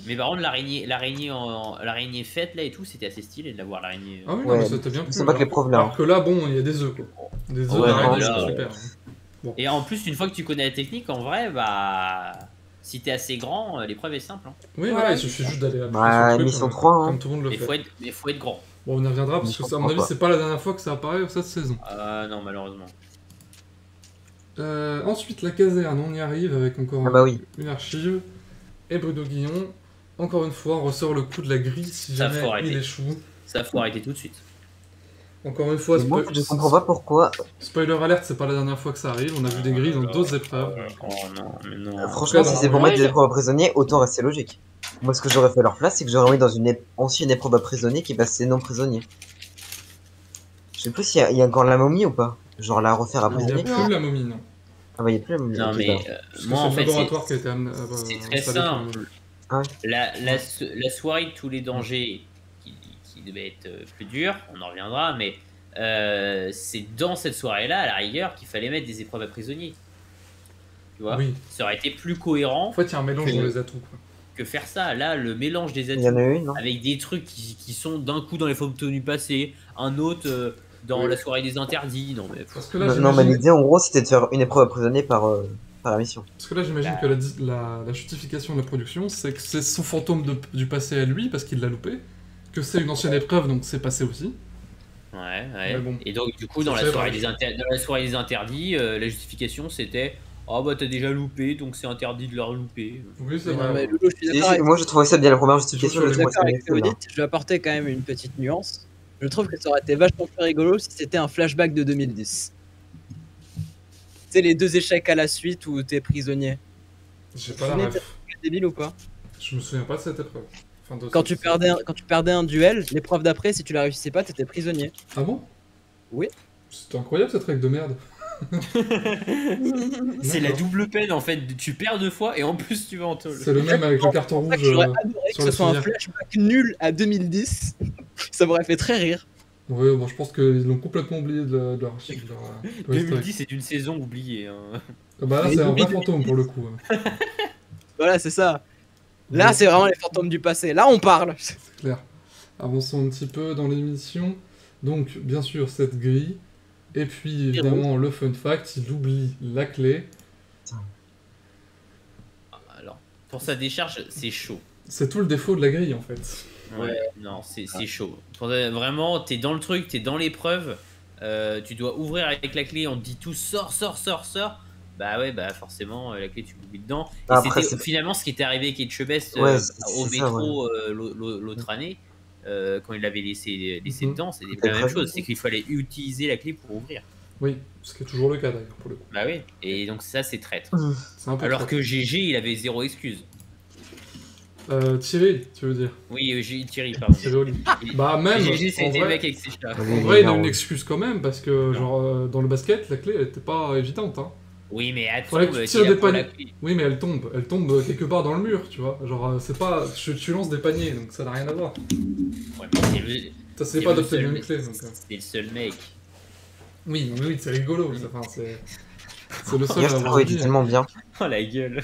Mais par contre, l'araignée faite là et tout, c'était assez stylé de la voir l'araignée. Ah oui, non, Ouais, mais c'était bien c'est plus. pas que l'épreuve là. Alors que là, bon, il y a des œufs, quoi. Des œufs Ouais, d'araignée, là, c'est ouais. super. Et en plus, une fois que tu connais la technique, en vrai, bah. Si t'es assez grand, l'épreuve est simple. Hein. Oui, Voilà, voilà, il c'est suffit ça. juste d'aller appuyer Bah, sur le mission truc, 3, hein. comme tout le monde le Mais fait. faut être grand. Bon, on y reviendra parce Mission que, à mon 3, avis, quoi. c'est pas la dernière fois que ça apparaît cette saison. Non, malheureusement. Ensuite, la caserne, on y arrive avec encore Ah bah oui. une archive. Et Bruno Guillon, encore une fois, on ressort le coup de la grille si Ça, jamais faut arrêter. il échoue. Ça, faut arrêter tout de suite. Encore une fois, Mais moi, je comprends pas pourquoi. spoiler alert, c'est pas la dernière fois que ça arrive. On a vu des grilles dans d'autres épreuves. Oh non, mais non. Franchement, si c'est pour mettre des épreuves à prisonniers, autant rester logique. Moi, ce que j'aurais fait à leur place, c'est que j'aurais mis dans une ancienne épreuve à prisonniers qui passait non prisonnier. Je sais plus s'il y a encore la momie ou pas. Genre la refaire à Il n'y a prisonnier. plus la momie, non. Ah bah, il y a plus la momie. Non, ok, mais d'accord. Parce que moi, c'est en le fait, laboratoire qui a été amené. c'est très installé pour le simple. moment. Ah ouais. La soirée de tous les dangers qui devait être plus dure, on en reviendra, mais c'est dans cette soirée-là, à la rigueur, qu'il fallait mettre des épreuves à prisonniers. Tu vois Oui. Ça aurait été plus cohérent En fait, il y a un mélange Que- dans les atouts. Quoi. que faire ça. Là, le mélange des Il y en atouts a eu une, non? avec des trucs qui sont d'un coup dans les photos du passé, un autre dans Oui. la soirée des interdits. Non, mais Parce que là, Non, mais j'imagine l'idée en gros c'était de faire une épreuve à prisonnier par la mission. j'imagine que la justification de la production, c'est que c'est son fantôme du passé à lui, parce qu'il l'a loupé, que c'est une ancienne épreuve, donc c'est passé aussi. Ouais. Mais bon. Et donc, du coup, dans C'est la soirée vrai. dans la soirée des interdits, la justification c'était oh bah t'as déjà loupé, donc c'est interdit de leur louper. Oui, c'est Mais non, vrai. mais Loulou, je suis Si, d'accord si, avec moi je trouvais ça bien la première justification. Je le suis second, d'accord avec c'est ce que vous celle-là. dites, je vais apporter quand même une petite nuance. Je trouve que ça aurait été vachement plus rigolo si c'était un flashback de 2010. C'est les deux échecs à la suite où t'es prisonnier. J'ai pas la Mais ref. C'est débile ou pas? Je me souviens pas de cette épreuve. Enfin, de Quand cette- tu perdais un duel, l'épreuve d'après, si tu la réussissais pas, t'étais prisonnier. Ah bon? Oui. C'était incroyable cette règle de merde. C'est la D'accord. double peine en fait, tu perds 2 fois et en plus tu vas en tôle. C'est le même avec le carton C'est pour ça rouge. que j'aurais adoré que sur ce la soit un filière. flashback nul à 2010. Ça m'aurait fait très rire. Ouais, bon, je pense qu'ils l'ont complètement oublié de leur archive. de leur historique. 2010 c'est une saison oubliée. Hein. Ah bah là, Mais c'est un vrai 2010. fantôme pour le coup. hein. Voilà, c'est ça. Là, Bon, c'est vraiment les fantômes du passé. Là, on parle. c'est clair. Avançons un petit peu dans l'émission. Donc, bien sûr, cette grille. Et puis, évidemment, le fun fact, il oublie la clé. Alors, pour sa décharge, c'est chaud. C'est tout le défaut de la grille, en fait. Ouais, non, c'est chaud. Vraiment, t'es dans le truc, t'es dans l'épreuve, tu dois ouvrir avec la clé, on te dit tout sors. Bah ouais, bah forcément, la clé tu l'oublies dedans. Et Après, c'était c'est- finalement ce qui était arrivé avec Etchebest Ouais, au c'est ça, métro l'autre année, quand il l'avait laissé Mhm. dedans, c'était C'était la même très chose, bien. c'est qu'il fallait utiliser la clé pour ouvrir. Oui, ce qui est toujours le cas d'ailleurs, pour le coup. Bah oui, et donc ça c'est traître. C'est un peu Alors trop. que GG il avait zéro excuse. Thierry, tu veux dire Oui, Thierry, pardon. Thierry Oli. Bah, même. GG en c'était le vrai- mec avec ses chats. En vrai, il a une excuse quand même, parce que, genre, dans le basket, la clé, elle était pas évidente. Hein. Oui, mais attends, Faudrait que tu tu tires l'as des pour la paniers. clé. Oui, mais elle tombe quelque part dans le mur, tu vois. Genre, c'est pas. Tu lances des paniers, donc ça n'a rien à voir. Ouais, mais Ça, c'est c'est pas le d'obtenir seul une clé, donc. c'est le seul mec. Oui, mais oui, c'est rigolo, ça. Enfin, c'est le seul Hier, à cette avoir épreuve était dit. tellement bien. Oh la gueule.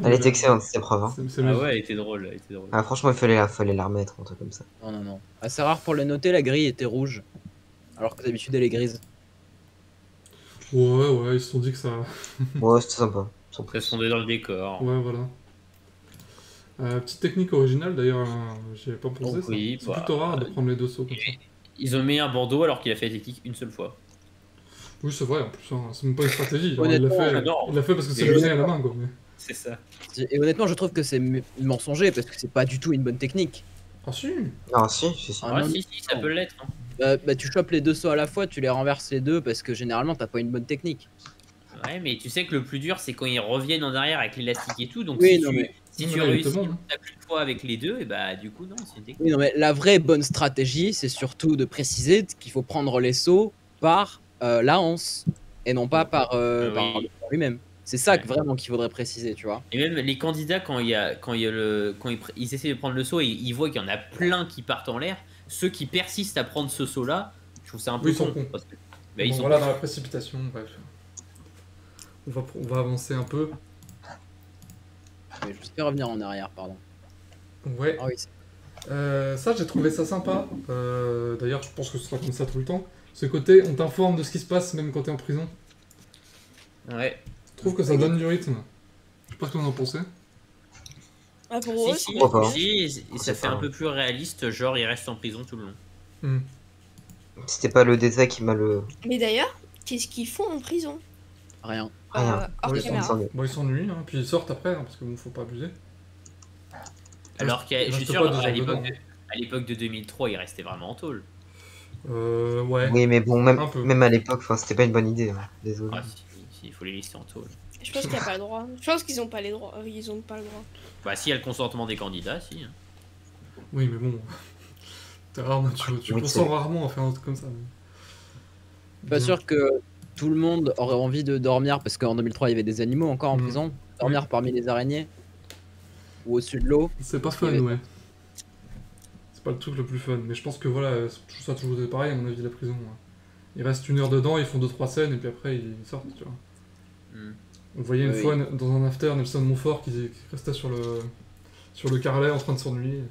Elle était excellente, cette épreuve. Hein. C'est Ah magique. ouais, elle était drôle, elle était drôle. Ah, franchement, fallait la remettre, un truc comme ça. Non, non, non. Assez rare pour le noter, la grille était rouge. Alors que d'habitude, elle est grise. Ouais, ils se sont dit que ça. Ouais, c'était sympa. Sans Ça plus. se fondait dans le décor. Ouais, voilà. Petite technique originale, d'ailleurs, j'y avais pas pensé. Oh, Ça. oui, C'est bah, plutôt rare de prendre les deux sauts comme ça. Ils ont mis un bandeau alors qu'il a fait la technique une seule fois. Oui, c'est vrai, en plus, hein, c'est même pas une stratégie. Genre, Honnêtement, il l'a fait parce que c'est Et le nez à la main, quoi. Mais... C'est ça. Et honnêtement, je trouve que c'est mensonger parce que c'est pas du tout une bonne technique. Ah si. Non, si. Ah, Ah, non, si, ça peut l'être. Hein. Bah, tu chopes les deux sauts à la fois, tu les renverses les deux parce que généralement, t'as pas une bonne technique. Ouais, mais tu sais que le plus dur, c'est quand ils reviennent en arrière avec l'élastique et tout. Donc Oui, si non, tu, mais- si Non, tu mais là, il réussis était bon, hein. ta plus de fois avec les deux, et bah du coup, non, c'est une technique. Oui, non, mais la vraie bonne stratégie, c'est surtout de préciser qu'il faut prendre les sauts par la hanse et non pas par, Oui. par lui-même. C'est ça Ouais. que vraiment qu'il faudrait préciser, tu vois. Et même les candidats, quand ils essaient de prendre le saut et ils voient qu'il y en a plein qui partent en l'air, ceux qui persistent à prendre ce saut-là, je trouve ça un peu Oui, ils sont con. cons. Parce que, bah, ils Bon, sont voilà, dans la précipitation, bref. On va avancer un peu. Mais je sais revenir en arrière, pardon. Ouais. Ah oui, Ça, j'ai trouvé ça sympa. D'ailleurs, je pense que ce sera comme ça tout le temps. Ce côté, on t'informe de ce qui se passe même quand t'es en prison. Ouais. Je trouve que ça donne du rythme. Je sais pas ce que vous en pensez. Ah, pour eux, Si, Pourquoi pas. et ça C'est fait pas un peu plus réaliste, genre il reste en prison tout le long. C'était pas le détail qui m'a le. mais d'ailleurs, qu'est-ce qu'ils font en prison rien. Rien. Hors Ouais, caméra. Bon, ils s'ennuient, hein, puis ils sortent après, hein, parce que bon, faut pas abuser. Alors que Il je suis reste sûr, pas deux à heures l'époque dedans, à l'époque de 2003, il restait vraiment en tôle. Ouais. Oui, mais bon, Un peu. même à l'époque, enfin, c'était pas une bonne idée. Hein. Désolé. Ah, si, il faut les laisser en tôle. Je pense qu'il n'y a pas le droit. Je pense qu'ils ont pas les droits. Ils ont pas le droit. Bah, s'il y a le consentement des candidats, si. Hein. Oui, mais bon. T'es rare, tu Oui, consens c'est- rarement à faire un truc comme ça. mais- Pas Bien. sûr que tout le monde aurait envie de dormir parce qu'en 2003, il y avait des animaux encore en Mhm. prison. Dormir parmi les araignées ou au-dessus de l'eau. C'est pas fun, Il y avait- ouais. C'est pas le truc le plus fun, mais je pense que voilà, ça a toujours été pareil à mon avis, la prison. Ouais. Ils restent une heure dedans, ils font 2-3 scènes et puis après ils sortent, tu vois. Hmm. On voyait une Oui. fois dans un after Nelson Montfort qui restait sur le carrelet en train de s'ennuyer.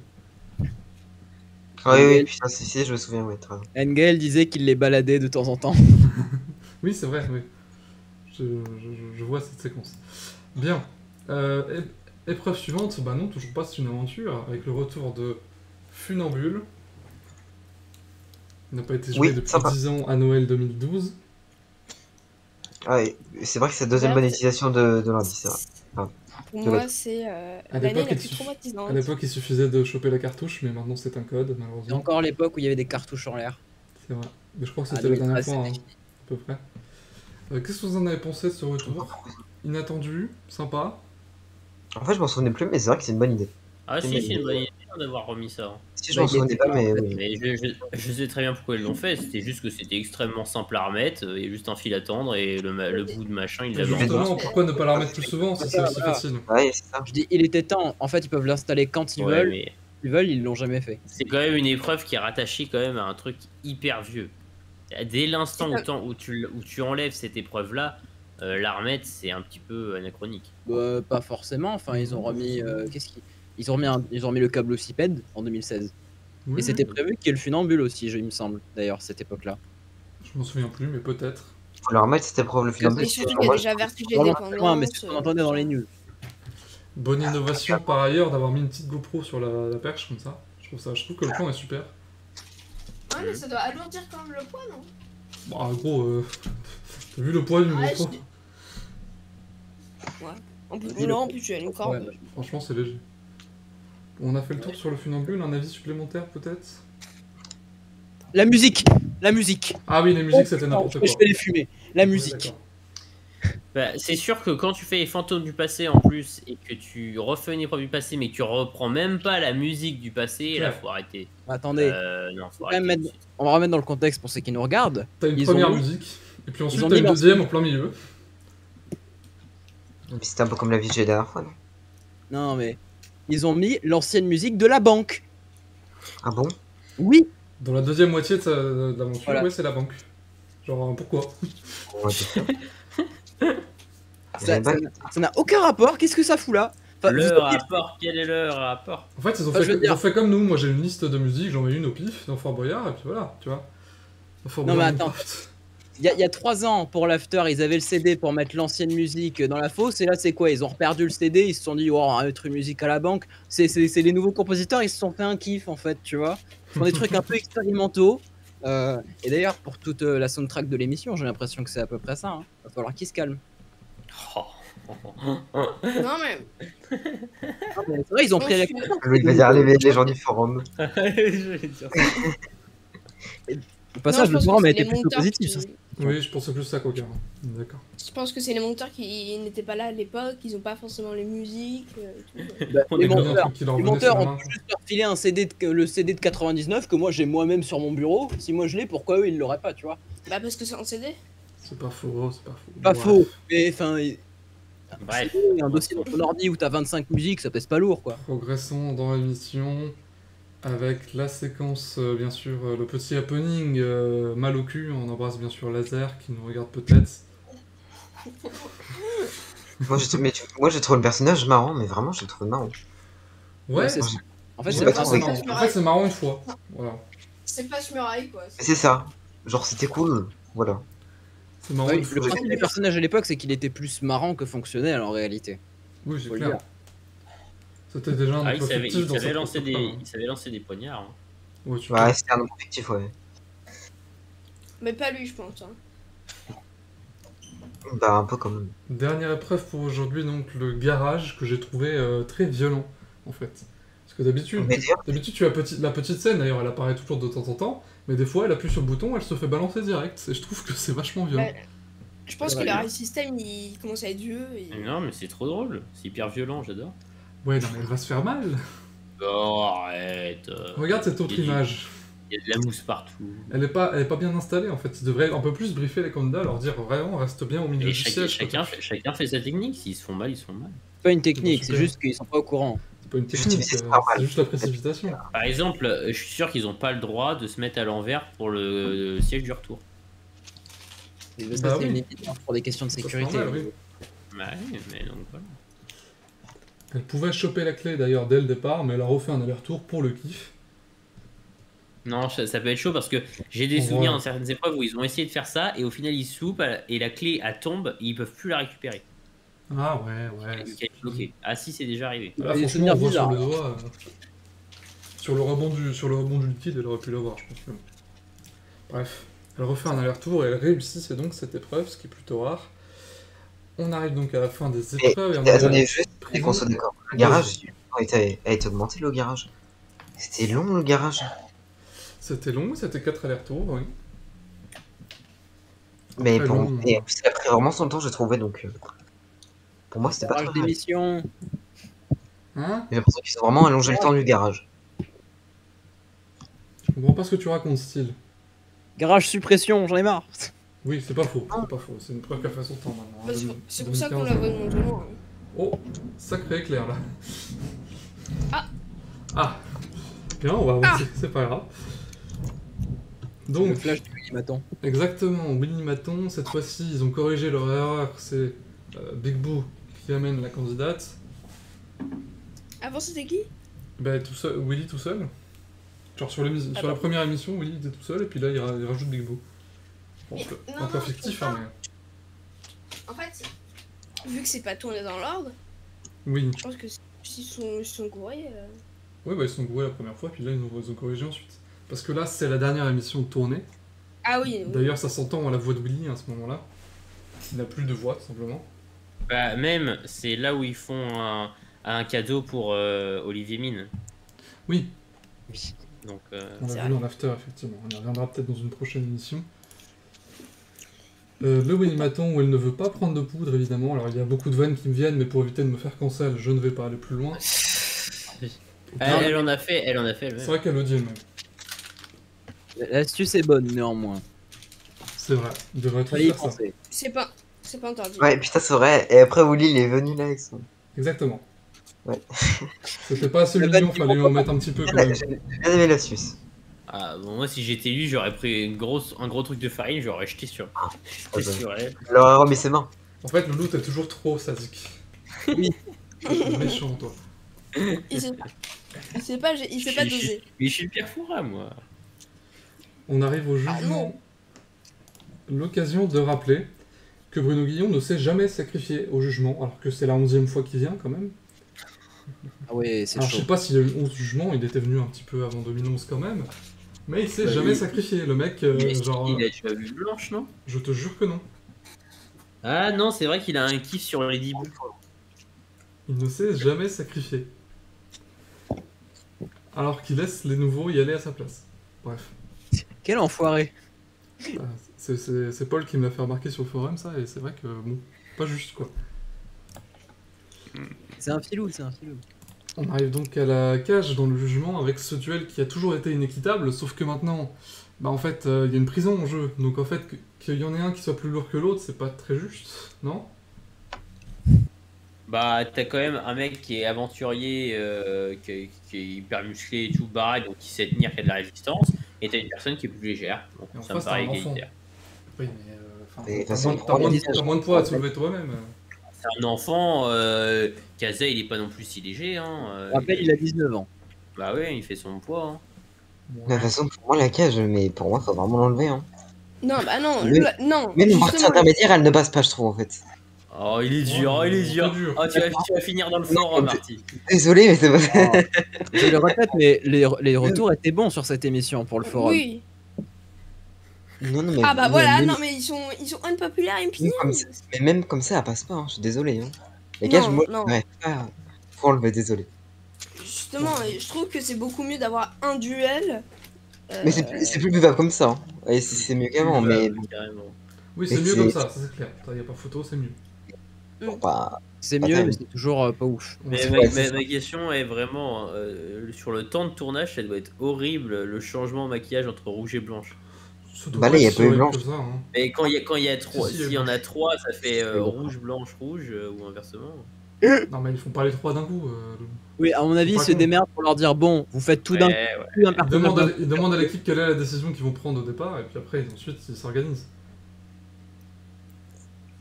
Ah oui, Mais- oui, putain, si, je me souviens, ouais, très bien. Engel disait qu'il les baladait de temps en temps. Oui, c'est vrai, oui. Je vois cette séquence. Bien. Épreuve suivante, bah non, toujours pas, c'est une aventure, avec le retour de Funambule. Il n'a pas été joué Oui, depuis sympa. 10 ans à Noël 2012. Ah, et c'est vrai que c'est la deuxième Ouais, bonne c'est- utilisation de l'indice, c'est vrai. Pour De moi, l'être. c'est À l'année l'époque, la il plus suffit- traumatisante. À l'époque, il suffisait de choper la cartouche, mais maintenant c'est un code, C'est malheureusement. encore l'époque où il y avait des cartouches en l'air. C'est vrai. Mais je crois que Ah, c'était la dernière 2013, fois, hein, c'était fini. à peu près. Qu'est-ce que vous en avez pensé de ce retour? Inattendu, sympa. En fait, je m'en souvenais plus, mais c'est vrai que c'est une bonne idée. Ah, C'est si, une c'est une bonne bonne idée d'avoir remis ça. Hein. Si je Bah, m'en il souvenais était pas, mais pas- oui. Mais je sais très bien pourquoi ils l'ont fait. C'était juste que c'était extrêmement simple à remettre. Il y a juste un fil à tendre et le bout de machin, il Et l'avait en justement, pourquoi ne pas la remettre plus souvent si c'est aussi Voilà. facile? Ouais, c'est ça. Je dis, il était temps. En fait, ils peuvent l'installer quand ils Ouais, veulent. mais Ils veulent, ils l'ont jamais fait. c'est quand même une épreuve qui est rattachée quand même à un truc hyper vieux. Dès l'instant où tu enlèves cette épreuve-là, la remettre, c'est un petit peu anachronique. Pas forcément. Enfin, ils ont remis. Ils ont remis le câble occipède en 2016. Oui, Et c'était oui. prévu qu'il y ait le funambule aussi, il me semble, d'ailleurs, cette époque-là. Je m'en souviens plus, mais peut-être. Faut leur remettre cette épreuve, le funambule. Et surtout qu'il y a déjà vertige et Vraiment très loin, mais c'est ce dépendance. qu'on entendait dans les news. Bonne innovation par ailleurs d'avoir mis une petite GoPro sur la perche comme ça. Je trouve que le plan est super. Ah, mais ça doit alourdir quand même le poids, non? Bah, gros, t'as vu le poids d'une Ouais, GoPro? En plus, Oui, non, le- en plus, tu as une corde. Ouais, Franchement, c'est léger. On a fait le tour sur le funambule, un avis supplémentaire peut-être? La musique. La musique. Ah oui, les musiques c'était Non, n'importe je quoi. vais les fumer. La Ouais, musique. d'accord. Bah, c'est sûr que quand tu fais les fantômes du passé en plus et que tu refais une épreuve du passé mais que tu reprends même pas la musique du passé, là Ouais. faut arrêter. Attendez, Non, faut quand même arrêter. mettre- on va remettre dans le contexte pour ceux qui nous regardent. T'as une Ils première ont mis- musique, et puis ensuite ils ont t'as mis une leur- deuxième en plein milieu. C'était un peu comme la VG la dernière fois, non? Non, mais ils ont mis l'ancienne musique de la banque. Ah bon? Oui. Dans la deuxième moitié de l'aventure, Voilà. ouais, c'est la banque. Genre, pourquoi? On va dire ça. Ça n'a aucun rapport. Qu'est-ce que ça fout là? Enfin, Le vous savez- rapport, quel est le rapport? En fait, ils ont, Enfin, je veux ils dire- ont fait comme nous. Moi, j'ai une liste de musique, j'en mets une au pif dans Fort Boyard, et puis voilà, tu vois. Dans Fort Non, mais Boyard attends. Minecraft. Il y a 3 ans, pour l'after, ils avaient le CD pour mettre l'ancienne musique dans la fosse. Et là, c'est quoi? Ils ont reperdu le CD. Ils se sont dit, oh, on va mettre une musique à la banque. C'est les nouveaux compositeurs. Ils se sont fait un kiff, en fait, tu vois. Ils font des trucs un peu expérimentaux. Et d'ailleurs, pour toute la soundtrack de l'émission, j'ai l'impression que c'est à peu près ça. Hein. Va falloir qu'ils se calment. Oh. Non, mais. C'est vrai, ils ont pris la Lui, il va dire les gens du forum. Je vais dire ça. Au passage, Non, le je pense forum que a c'est été les plutôt monteurs positif. qui- Ça. Oui, je pensais plus à Coca. D'accord. Je pense que c'est les monteurs qui n'étaient pas là à l'époque, ils ont pas forcément les musiques. Et tout. Bah, On les est bien Un monteurs, truc qui leur les venait monteurs sur la ont main. juste leur filé un CD le CD de 99 que moi j'ai moi-même sur mon bureau. Si moi je l'ai, pourquoi eux ils l'auraient pas, tu vois? Bah, parce que c'est en CD. C'est pas faux, c'est pas faux. Pas Bref. faux, mais enfin. Bref. Un dossier dans ton ordi où t'as 25 musiques, ça pèse pas lourd quoi. Progressons dans l'émission avec la séquence, bien sûr, le petit happening mal au cul. On embrasse bien sûr Laser qui nous regarde peut-être. Moi, j'ai trouvé le personnage marrant, mais vraiment, j'ai trouvé marrant. Ouais, c'est- En fait, Ouais, c'est pas pas trouvé. marrant. En fait, c'est marrant une fois. Voilà. C'est pas Muraille quoi. C'est ça. Genre, c'était cool. Voilà. C'est marrant Oui, une le fois. principe du personnage à l'époque, c'est qu'il était plus marrant que fonctionnel en réalité. Oui, c'est Faut le clair. dire. C'était déjà un Ah, peu fictif dans sa propre trame. il savait lancer des poignards. Hein. Ouais, tu Ouais, c'était un nom fictif, ouais. Mais pas lui, je pense. Hein. Bah, un peu quand même. Dernière épreuve pour aujourd'hui, donc le garage que j'ai trouvé très violent en fait. Parce que d'habitude, Mais d'ailleurs- tu as la petite scène, d'ailleurs elle apparaît toujours de temps en temps, mais des fois elle appuie sur le bouton, elle se fait balancer direct, et je trouve que c'est vachement violent. Ouais. Je pense Ça que va, le système il commence à être vieux. Et... Non, mais c'est trop drôle. C'est hyper violent, j'adore. Ouais, non mais elle va se faire mal. Oh, arrête. Regarde cette autre Il y a- image. Il y a de la mousse partout. Elle est pas bien installée en fait. Ils devraient un peu plus briefer les candidats, leur dire vraiment reste bien au milieu Et du siège. chacun fait sa technique. S'ils se font mal, ils se font mal. C'est pas une technique, c'est Super. juste qu'ils sont pas au courant. C'est pas une Juste, technique, c'est pas mal. c'est juste la précipitation. Par exemple, je suis sûr qu'ils n'ont pas le droit de se mettre à l'envers pour le siège du retour. Ça, Bah c'est oui. une évidence pour des questions de Ça, c'est sécurité. normal, oui. Ouais, mais donc voilà. Elle pouvait choper la clé d'ailleurs dès le départ, mais elle a refait un aller-retour pour le kiff. Non, ça peut être chaud parce que j'ai des On souvenirs voit. dans certaines épreuves où ils ont essayé de faire ça et au final ils soupent et la clé elle tombe et ils peuvent plus la récupérer. Ah ouais. Elle est bloquée. Ah si, c'est déjà arrivé. Là, Des franchement, on voit souvenirs sur le doigt. Sur le rebond du liquide, elle aurait pu l'avoir, je pense. Mais bon. Bref, elle refait un aller-retour et elle réussit, c'est donc cette épreuve, ce qui est plutôt rare. On arrive donc à la fin des Mais épreuves et on attendez, a juste, et prison. qu'on soit d'accord. Le garage, a été augmenté, le garage. C'était long, le garage. C'était long, c'était 4 allers-retours, oui. Mais Très bon, long. et en plus, ça a pris vraiment son temps, j'ai trouvé, donc... pour moi, c'était pas très Garage grave. d'émission. Hein? J'ai l'impression qu'ils ont vraiment allongé le temps du garage. Je comprends pas ce que tu racontes, style. Garage suppression, j'en ai marre. Oui, c'est pas faux, c'est pas faux. C'est une preuve qui a fait son temps maintenant. Bah, hein, c'est pour ça qu'on 2015. la voit de moins en moins. Oh, sacré éclair là. Ah. Ah. Bien, on va avancer, c'est pas grave. Le Donc, flash du Maton. exactement, Willy Maton, cette fois-ci, ils ont corrigé leur erreur, c'est Big Boo qui amène la candidate. Avant c'était qui? Bah, tout seul, Willy tout seul. Genre sur la première émission, Willy était tout seul, et puis là, il rajoute Big Boo. Bon, Mais un peu non, fictif, c'est hein, pas- mais... En fait, vu que c'est pas tourné dans l'ordre, Oui, je pense que s'ils sont courriers. oui, bah, ils sont gourés la première fois, puis là, ils ont corrigé ensuite. Parce que là, c'est la dernière émission de tournée. Ah oui, oui. D'ailleurs, ça s'entend à la voix de Willy à ce moment-là. Il n'a plus de voix, tout simplement. Bah, même, c'est là où ils font un cadeau pour Olivier Mine. Oui, Donc, on C'est l'a vrai. vu en after, effectivement. On y reviendra peut-être dans une prochaine émission. Le Willy Maton où elle ne veut pas prendre de poudre, évidemment. Alors, il y a beaucoup de vannes qui me viennent, mais pour éviter de me faire cancel, je ne vais pas aller plus loin. elle en a fait C'est elle-même. vrai qu'elle le dit elle-même. L'astuce est bonne néanmoins. C'est vrai. Il devrait tout Fallait y faire ça. penser. C'est pas c'est pas interdit. Ouais, putain, c'est vrai. Et après, Wooly, il est venu là avec son. Exactement. Ouais. C'était pas assez Le mignon, ban- fallait en mettre un petit peu quand même. J'ai bien aimé l'astuce. Ah, bon, moi, si j'étais lui, j'aurais pris un gros truc de farine, j'aurais jeté sur. Jeté bah. sur elle. Il leur a remis ses mains. En fait, Loulou, t'es toujours trop sadique. Oui. T'es méchant, toi. Il sait pas doser. Mais je suis le pire fourra, moi. On arrive au Ah, jugement. L'occasion de rappeler que Bruno Guillon ne s'est jamais sacrifié au jugement, alors que c'est la 11e fois qu'il vient quand même. Ah ouais, c'est Alors je chaud. sais pas s'il y a eu 11 jugements, il était venu un petit peu avant 2011 quand même. Mais il s'est Bah, jamais il- sacrifié, le mec, Mais genre... il a déjà vu Blanche, non? Je te jure que non. Ah non, c'est vrai qu'il a un kiff sur les 10 bouts. Il ne s'est jamais sacrifié. Alors qu'il laisse les nouveaux y aller à sa place. Bref. Quel enfoiré. Ah, c'est Paul qui me l'a fait remarquer sur le forum, ça, et c'est vrai que, bon, pas juste, quoi. C'est un filou, c'est un filou. On arrive donc à la cage dans le jugement avec ce duel qui a toujours été inéquitable, sauf que maintenant, bah en fait, il y a une prison en jeu. Donc en fait, qu'il y en ait un qui soit plus lourd que l'autre, c'est pas très juste, non? Bah, t'as quand même un mec qui est aventurier, qui est hyper musclé et tout, baraque, donc qui sait tenir, qui a de la résistance, et t'as une personne qui est plus légère. Donc Et en ça me face, paraît t'as un enfant. égalitaire. Oui, mais enfin, Et de toute t'as façon, moins, t'as moins de- pour t'as moins de poids à te soulever toi-même. C'est un enfant, Kaza, il est pas non plus si léger. Hein, Je rappelle, il a 19 ans. Bah ouais, il fait son poids. Hein. De toute façon, pour moi, la cage, mais pour moi, faut vraiment l'enlever. Hein. Non, bah non, Mais- non. Même en partie justement, intermédiaire, elle ne passe pas, je trouve, en fait. Oh, il est dur, Oh, il est c'est dur. dur. Oh, tu vas finir dans le forum, Marty. Désolé, mais c'est pas. Je le répète, mais les retours étaient bons sur cette émission pour le forum. Oui. Non, non, mais. Ah bah voilà, même- non mais ils sont unpopulaires et même comme ça, mais même comme ça, elle passe pas, hein. Je suis désolé. Hein. Les cages, Non, moi, non. ouais, faut enlever, désolé. Justement, je trouve que c'est beaucoup mieux d'avoir un duel. Mais c'est plus buvable comme ça. Hein. Et c'est mieux qu'avant, mais bon, Carrément. Oui, c'est Mais mieux c'est- comme ça c'est clair. Il n'y a pas photo, c'est mieux. bah, C'est Pas mieux, terrible. mais c'est toujours pas ouf. Ouais, Mais c'est- ouais, c'est ça. ma question est vraiment sur le temps de tournage, ça doit être horrible le changement de maquillage entre rouge et blanche. ça doit Bah pas là, il y a être pas eu si horrible blanche. que ça, hein. Mais quand il y a trois, Si, il y a s'il y en a blanche. trois, ça fait C'est bon. rouge, blanche, rouge ou inversement. Non, mais ils font pas les trois d'un coup. Oui, à mon avis, ils Pas se con. démerdent pour leur dire bon, vous faites tout d'un coup, Ouais. un Ils personnage demandent, d'un à, ils demandent à l'équipe quelle est la décision qu'ils vont prendre au départ, et puis après, ensuite, ils s'organisent.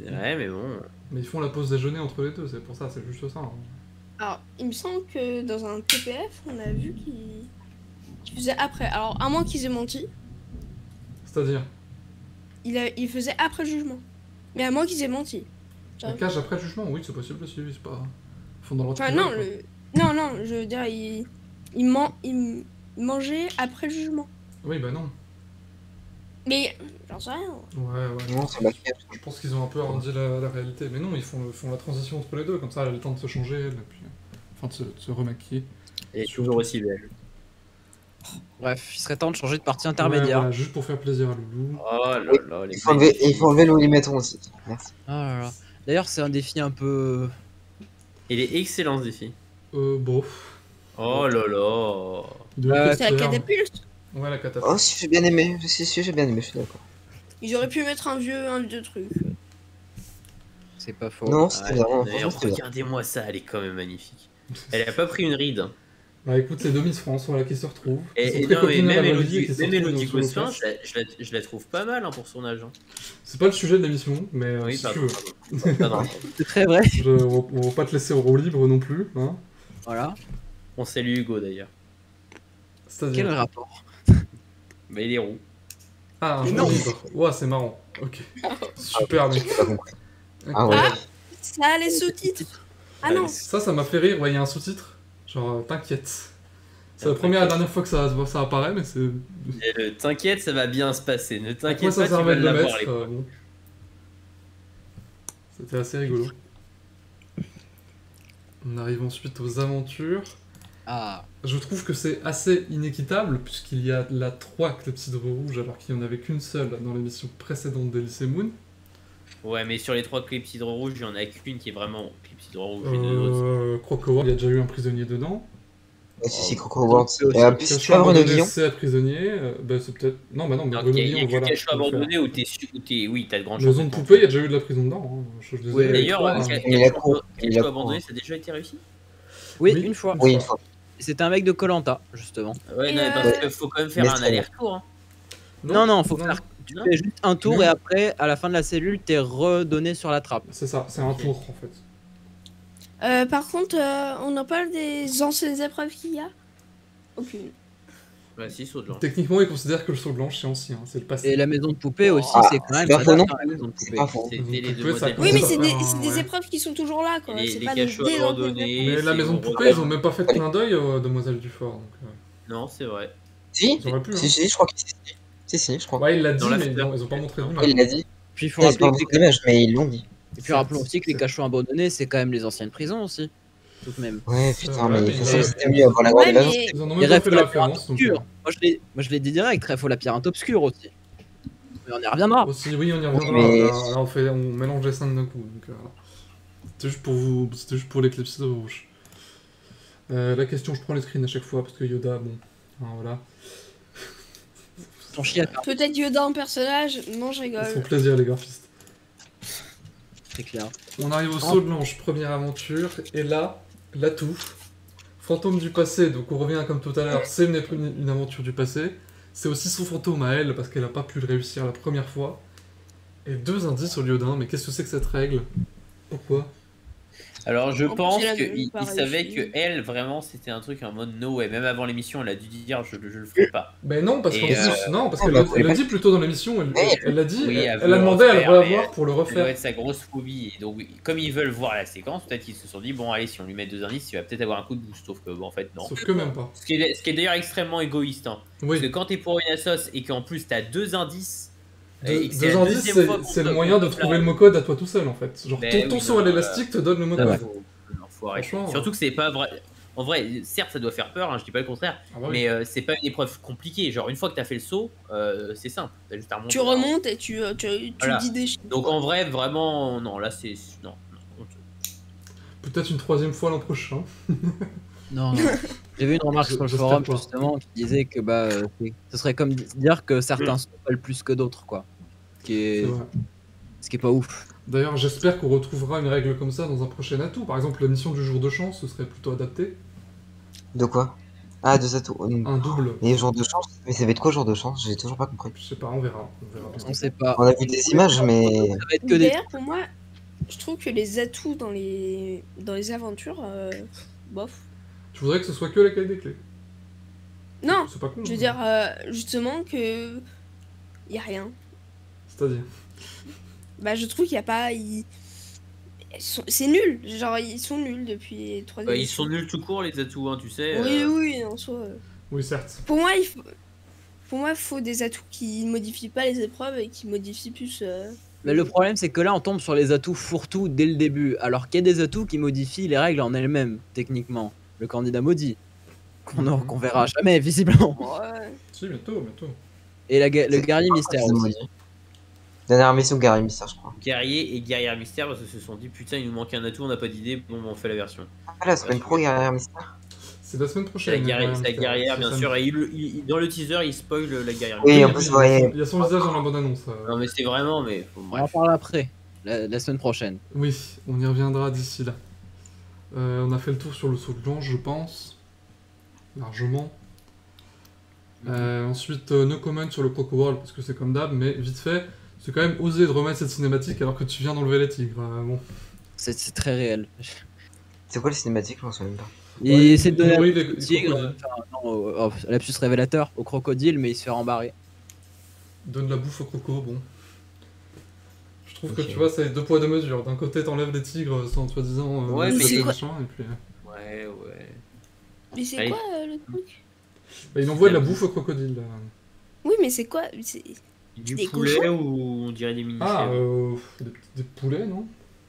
Ouais, mais bon. Mais ils font la pause déjeuner entre les deux, c'est pour ça, c'est juste ça. Hein. Alors, il me semble que dans un TPF, on a vu qu'il faisait après. Alors, à moins qu'ils aient menti, C'est-à-dire, il faisait après le jugement. Mais à moins qu'ils aient menti. la cage après le jugement, oui, c'est possible aussi, c'est pas... Ils font dans leur Enfin, truc, non, quoi. non, je veux dire, il mangeait après le jugement. Oui, bah non. Mais, j'en sais rien. Ouais. non, c'est la cage. Je pense qu'ils ont un peu arrondi la réalité. Mais non, ils font la transition entre les deux, comme ça, elle a le temps de se changer, et puis... Enfin, de se remaquiller. Elle est toujours aussi belle. Bref, il serait temps de changer de partie Ouais, intermédiaire. voilà, juste pour faire plaisir à Loulou. Oh là là, les Il faut enlever l'olimétron aussi. Merci. Oh là là. D'ailleurs, c'est un défi un peu. Il est excellent ce défi. Bon... Oh là là. Il devait peut-être C'est la faire- catapulte. Ouais, la catapulte. Oh, si j'ai bien aimé. Si j'ai bien aimé, je suis d'accord. Ils auraient pu mettre un vieux truc. C'est pas faux. Non, c'était bien. D'ailleurs, Franchement, c'était bien. regardez-moi ça, elle est quand même magnifique. Elle a pas pris une ride. hein. Bah écoute, c'est deux Miss France, voilà, qui se retrouvent. Ils sont Et très non, mais copines à même la Valaisie, Elodie qui se retrouvent sur le Gosselin, place. je la trouve pas mal hein, pour son âge. hein. C'est pas le sujet de l'émission, mais Oui, si tu pardon. veux. Pardon. C'est très vrai. On va pas te laisser au roue libre non plus, hein. Voilà. On salue Hugo d'ailleurs. Quel C'est-à-dire... rapport? Mais il est roux. Ah, un Mais jeu non. libre. Ouais, c'est marrant. Ok. Super, mec. J'ai pas compris. Ah Incroyable. ouais. Ça a les sous-titres. Ah non. Ça m'a fait rire. Ouais, il y a un sous-titre. Genre, t'inquiète. C'est la première et dernière fois que ça apparaît, mais c'est... Et t'inquiète, ça va bien se passer. Ne À quoi t'inquiète ça pas, tu vas servait de le l'avoir. mettre bon. C'était assez rigolo. On arrive ensuite aux aventures. Ah. Je trouve que c'est assez inéquitable, puisqu'il y a là 3 clepsydres rouges, alors qu'il n'y en avait qu'une seule dans l'émission précédente d'Elysée Moon. Ouais, mais sur les 3 clepsydres rouges, il y en a qu'une qui est vraiment clepsydre rouge. Et deux autres. Crocowar, il y a déjà eu un prisonnier dedans. Ouais, si, Coco World. c'est aussi- Et en plus, c'est Cachot pas Bruno abandonné, Guillon. c'est à prisonnier. Bah, c'est peut-être. Non, bah non, mais Donc, Bruno il y a Guillon, que voilà. Cachot je peux le faire. abandonné où t'es. Oui, t'as de grandes Maison chances. de d'être poupée, il y a déjà eu de la prison dedans. Hein. Je les ai Oui. les D'ailleurs, trois, hein. Mais la cour, mais la Cachot cour. abandonné, ça a déjà été réussi? Oui, Oui. une fois. Oui, une fois. Et c'était un mec de Koh-Lanta, justement. Ouais, Et non, mais parce qu'il faut quand même faire Mais un c'est- aller-retour. Hein. Non, faut faire. Tu Non. fais juste un tour Non. et après, à la fin de la cellule, t'es redonné sur la trappe. C'est ça, c'est un Ok. tour en fait. Par contre, on en parle des anciennes épreuves qu'il y a. Aucune. Bah, si, saut de l'ange. Techniquement, ils considèrent que le saut blanche c'est ancien, c'est le passé. Et la maison de poupée aussi, Ah, c'est quand même. c'est pas ça faux date, non hein, la maison de C'est poupée. pas faux. C'était Maison de les deux poupée, ça modèles. commence Oui, mais à c'est faire des ouais. épreuves qui sont toujours là, quoi. Les C'est pas Cachot des abandonnés. Mais la c'est maison de au poupée, ils ont Rodin. même pas fait de clin d'œil aux Demoiselles du Fort. Donc, Non, c'est vrai. Si, ils auraient pu. si, Hein. si, je crois que si, je crois. Ouais, il l'a dit, Dans mais l'after. ils ont pas montré Ouais, d'image. Il l'a dit. Puis il faut C'est rappeler pas que beaucoup d'image, mais ils l'ont dit. Et puis rappelons aussi que les cachots abandonnés, c'est quand même les anciennes prisons aussi. Tout de même. Ouais, C'est putain, vrai, mais mais de toute ils façon, ont- c'était mieux avant la guerre Ouais, des Vagins. mais Ils en ont Et même pas Rêve fait au la labyrinthe référence. Donc, obscur. Moi je l'ai dit direct, Rêve au labyrinthe obscur aussi. Mais on y reviendra. aussi, oui, on y reviendra. Mais- Là, on mélange les scènes d'un coup. Donc, voilà. C'était juste pour vous, c'était juste pour l'éclipse de rouge. La question, je prends les screens à chaque fois parce que Yoda, bon, hein, voilà. Ton chien à faire, peut-être Yoda en personnage. Non, je Son rigole. plaisir, les graphistes. c'est clair. On arrive au saut de l'ange, première aventure, et là, l'atout. Fantôme du passé, donc on revient comme tout à l'heure, c'est une aventure du passé. C'est aussi son fantôme à elle, parce qu'elle a pas pu le réussir la première fois. Et 2 indices au lieu d'un, mais qu'est-ce que c'est que cette règle? Pourquoi? Alors, je En plus, pense elle a même qu'il pas savait réussi. que elle, vraiment, c'était un truc en mode no way. Même avant l'émission, elle a dû dire je le ferai pas. Ben non, parce Et, qu'en plus, non, parce oh, qu'elle bah, elle l'a pas- dit plutôt dans l'émission, Mais- elle l'a dit, Oui, elle veut a le demandé à le refaire, mais revoir pour le Ça doit refaire. être sa grosse phobie. Et donc, comme ils veulent voir la séquence, peut-être qu'ils se sont dit bon, allez, si on lui met 2 indices, il va peut-être avoir un coup de boost. Sauf que, bon, en fait, non. Sauf que même pas. Ce qui est d'ailleurs extrêmement égoïste. Hein. Parce que Oui, quand t'es pour une assos et qu'en plus t'as 2 indices. deux, et que c'est deux la indices, deuxième fois qu'on c'est te- le moyen de qu'on te trouver la- le mot code à toi tout seul en fait. Genre Ben ton oui, saut non, à l'élastique te donne le mot Ça va. code. Faut arrêter. Franchement, Surtout que c'est pas vrai. En vrai, certes, ça doit faire peur, hein, je dis pas le contraire, Ah bah oui. mais c'est pas une épreuve compliquée. Genre, une fois que t'as fait le saut, c'est simple. T'as juste à remonter. Tu remontes et tu Voilà. dis des chiffres. Donc, en vrai, vraiment, non, là, c'est. Non, non. Peut-être une 3e fois l'an prochain. Non, non. J'ai vu une remarque sur le J'espère forum pas. justement qui disait que ce serait comme dire que certains sont valent plus que d'autres, quoi. C'est vrai. Ce qui est pas ouf. D'ailleurs, j'espère qu'on retrouvera une règle comme ça dans un prochain atout. Par exemple, la mission du jour de chance, ce serait plutôt adapté. De quoi? Ah, deux atouts. Un double. Et jour de chance? Mais ça va être quoi jour de chance? J'ai toujours pas compris. Je sais pas, on verra. On verra bien. On sait pas. On a vu des images, mais. Ça va être que des. D'ailleurs, pour moi, je trouve que les atouts dans les aventures, bof. Tu voudrais que ce soit que la clé des clés? Non, C'est pas con. je veux hein. dire justement que y a rien. C'est-à-dire. Bah, je trouve qu'il y a pas. C'est nul. Genre, ils sont nuls depuis 3 Bah, ils sont nuls tout court, les atouts, hein, tu sais. Oui, oui, en soi. Oui, certes. Pour moi, il faut des atouts qui modifient pas les épreuves et qui modifient plus. Mais le problème, c'est que là, on tombe sur les atouts fourre-tout dès le début, alors qu'il y a des atouts qui modifient les règles en elles-mêmes, techniquement. Le candidat maudit, qu'on verra jamais, visiblement. Ouais. Si, bientôt, bientôt. Et le guerrier mystère C'est aussi. maudit. Dernière mission de Gary Mystère, je crois. Guerrier et guerrière mystère, parce qu'ils se sont dit putain, il nous manque un atout, on n'a pas d'idée, bon, on fait la version. Ah, la semaine pro, Gary Mystère? C'est la semaine C'est la prochaine. guerrière, Mystère. bien C'est sûr, ça. et dans le teaser, il spoil la guerrière Oui, mystère. en plus, ouais. Il y a son visage dans la bande-annonce. Non, mais c'est vraiment, mais. On en Bref. parle après, la semaine prochaine. Oui, on y reviendra d'ici là. On a fait le tour sur le saut de l'ange, je pense. Largement. Ensuite, no comment sur le Coco World, parce que c'est comme d'hab, mais vite fait, c'est quand même osé de remettre cette cinématique alors que tu viens d'enlever les tigres. Bon. C'est très réel. C'est quoi les cinématiques? Je m'en souviens même pas. Il Ouais, essaie de donner nourrit un les tigre, crocodiles. enfin, non, lapsus révélateur, au crocodile, mais il se fait rembarrer. Donne la bouffe au croco, bon. Je trouve que Ok. tu vois, c'est 2 poids 2 mesures. D'un côté, t'enlèves les tigres sans soi-disant Ouais, mettre mais le c'est quoi machin, et puis. Ouais, ouais. Mais c'est Allez. quoi le truc? Bah, il envoie de la bouffe au crocodile. Là. Oui, mais c'est quoi? Du Des poulet cochons ou on dirait des mini Ah, chèvres des poulets, non?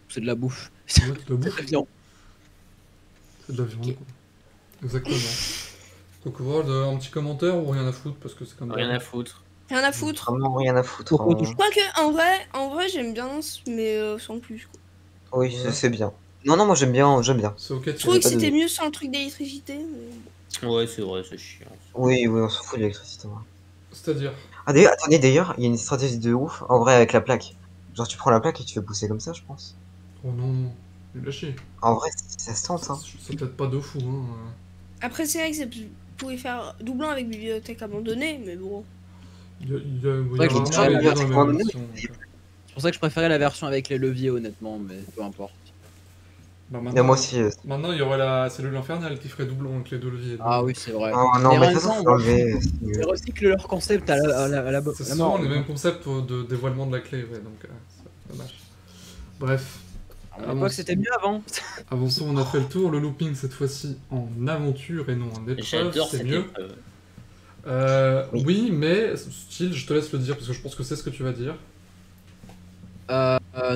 C'est de la bouffe. Ouais, de la bouffe. C'est bien. C'est de la viande, quoi. Exactement. Coco World, un petit commentaire ou rien à foutre parce que c'est comme Rien à foutre. Rien à foutre. Vraiment rien à foutre. Pourquoi hein. touche- Quoique, en vrai, j'aime bien, mais sans plus. Quoi. Oui, Ouais. c'est bien. Non, non, moi j'aime bien, j'aime bien. C'est ok, Je tu trouvais que pas de- c'était mieux sans le truc d'électricité. Mais... Ouais, c'est vrai, c'est chiant. Oui, on s'en fout de l'électricité. Ouais. C'est-à-dire. Ah, d'ailleurs, attendez, d'ailleurs, il y a une stratégie de ouf, en vrai, avec la plaque. Genre, tu prends la plaque et tu fais pousser comme ça, je pense. Oh non, nul à chier. En vrai, ça se tente, hein. Ça peut-être pas de fou, hein. Après, c'est vrai que vous pouvez faire doublon avec bibliothèque abandonnée, mais bon. Il y a vrai que rarement j'ai des déjà liens dans la vraiment même mis. version, C'est pour ça que je préférais la version avec les leviers, honnêtement, mais peu importe. Bah, Mais maintenant, moi aussi. maintenant, il y aurait la cellule infernale qui ferait doublon avec les deux leviers. Ah oui, c'est vrai. Oh non, Mais mais en de même toute façon, temps, faut bon, l'enlever. c'est ils mieux. recyclent leur concept à la C'est mort. souvent les mêmes concepts de dévoilement de la clé, ouais, donc c'est dommage. Bref, À l'époque, c'était mieux avant. avançons, on a fait le tour. Le looping cette fois-ci en aventure et non en épreuve, J'adore c'est cette mieux. épreuve. Oui. Oui, mais style, je te laisse le dire parce que je pense que c'est ce que tu vas dire.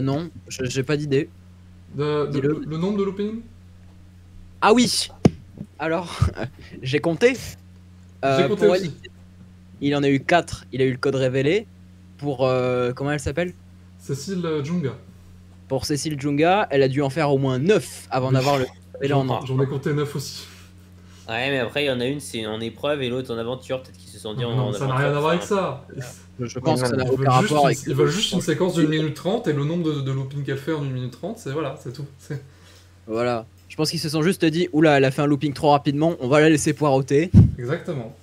Non, j'ai pas d'idée. Dis-le. Le nombre de loopings. Ah oui. Alors, j'ai compté. J'ai compté Pour aussi. elle, il en a eu 4. Il a eu le code révélé. Pour comment elle s'appelle? Cécile Junga. Pour Cécile Junga, elle a dû en faire au moins 9 avant Oui. d'avoir le révélé en an. J'en ai compté 9 aussi. Ouais, mais après, il y en a une, c'est en épreuve et l'autre en aventure. Peut-être qu'ils se sont dit Non, en non, ça n'a aventure, rien à voir avec enfin, ça. Je pense que ça n'a Ils aucun veulent juste, rapport avec. ils veulent juste une séquence d'une minute 30 et le nombre de loopings qu'elle fait en 1 minute 30, c'est voilà, c'est tout. Voilà. Je pense qu'ils se sont juste dit, oula, elle a fait un looping trop rapidement, on va la laisser poireauter. Exactement.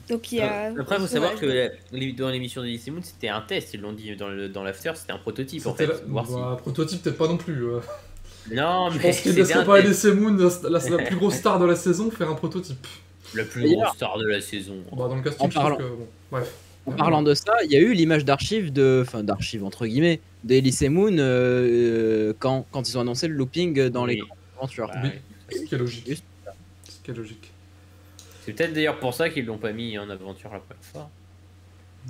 Donc il y a. Après, il faut savoir que dans l'émission de Lycée Moon, c'était un test. Ils l'ont dit dans l'after, c'était un prototype en fait. C'était Voir si... prototype peut-être pas non plus. Non, Je mais pense qu'il c'était laisserait un pas test. Elise Moon, la plus grosse star de la saison, faire un prototype. La plus D'ailleurs- grosse star de la saison. Bah, dans le casting, En je trouve parlant- que bon, bref. En parlant de ça, il y a eu l'image d'archive enfin d'archive entre guillemets, d'Elise Moon quand ils ont annoncé le looping dans les Oui. grandes aventures. Bah, Oui. oui. Ce qui est logique. Juste. Ce qui est logique. C'est peut-être d'ailleurs pour ça qu'ils l'ont pas mis en aventure la première fois.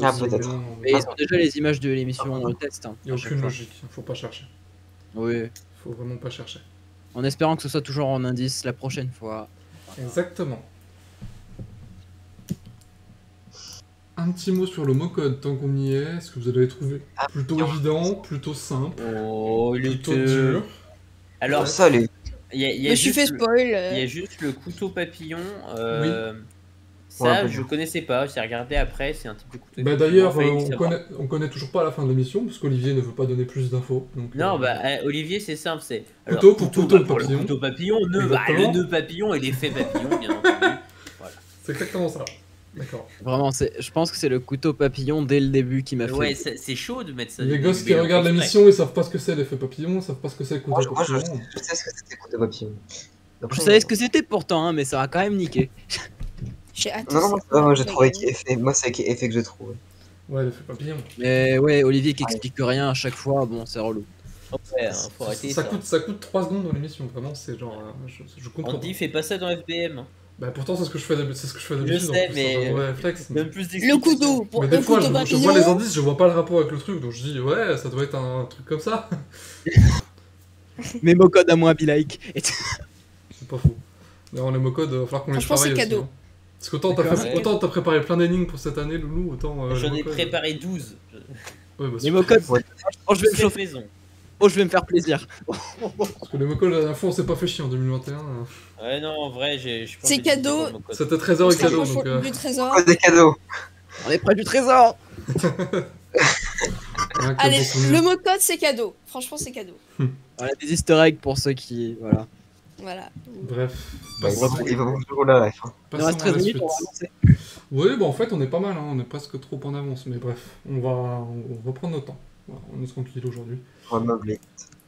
Ah, Aussi, peut-être. mais non, Mais ils ont déjà les images de l'émission test. Hein, Il n'y a à chaque aucune fois. logique, faut pas chercher. Oui. Faut vraiment pas chercher. En espérant que ce soit toujours en indice la prochaine fois. Exactement. Un petit mot sur le mot-code, tant qu'on y est. Est-ce que vous avez trouvé plutôt évident, plutôt simple, Oh, il plutôt était... dur? Alors, Ça, les... il y a Je me suis juste fait spoil. il y a juste le couteau papillon. Ça, Ouais, je connaissais pas. J'ai regardé après. C'est un type de couteau. Bah papillon, d'ailleurs, fallait le savoir. on connaît toujours pas la fin de l'émission, parce qu'Olivier ne veut pas donner plus d'infos. Donc, Non, bah Olivier, c'est simple. C'est alors, Couteau pour couteau pour le papillon. couteau papillon, le Exactement. nœud papillon et l'effet papillon, bien entendu. c'est exactement ça. D'accord. Vraiment, je pense que c'est le couteau papillon dès le début qui m'a fait. Ouais, c'est chaud de mettre ça. Les gosses qui mais regardent exprès. l'émission, ils savent pas ce que c'est l'effet papillon, ils savent pas ce que c'est le Moi, couteau je papillon. sais ce que c'était couteau papillon. Donc, Je savais ce que c'était pourtant, hein, mais ça a quand même niqué. J'ai hâte. Non, moi, c'est pas moi, j'ai trouvé qui effet. Moi, c'est qui effet que j'ai trouvé. Ouais, l'effet papillon. Mais ouais, Olivier qui explique rien à chaque fois, bon, c'est relou. Ouais, hein, faut arrêter ça. Ça coûte 3 secondes dans l'émission, vraiment, c'est genre. Je comprends On pas. dit, fais pas ça dans FBM. hein. Bah pourtant, c'est ce que je fais d'habitude. Je sais, en plus, mais- c'est un vrai réflexe. Même plus Le couteau pour Mais le des fois, couteau je vois les papillon. indices, je vois pas le rapport avec le truc, donc je dis, ouais, ça doit être un truc comme ça. Mes mots codes à moi, be like. Et C'est pas fou. D'ailleurs, les mots codes, il va falloir qu'on les Franchement, travaille c'est aussi. cadeau. hein. Parce qu'autant t'as D'accord. autant t'as préparé plein d'énigmes pour cette année, Loulou, autant. les J'en mots ai codes- préparé 12. Ouais, bah, Les mots codes, Ouais. oh, je vais me Cette chauffer. maison. Oh, je vais me faire plaisir. Parce que les mots codes, la dernière fois, on s'est pas fait chier en 2021. Ouais, non, en vrai, je pense C'est que j'ai dit cadeau. pour le mot code. C'était trésor et Franchement, cadeau, faut donc. du trésor. Oh, des cadeaux. On est près du trésor. Rien que Allez, pour son- le mot code c'est cadeau. Franchement, c'est cadeau. Voilà, des easter eggs pour ceux qui. Voilà. Voilà. Bref. Bah, Passons- il va vous jouer la ref. hein. Il nous passons reste à 13 la minutes, suite. on va avancer. Oui, bah en fait, on est pas mal, hein, on est presque trop en avance, mais bref, on va prendre notre temps. Voilà, on est tranquille aujourd'hui. On va meubler.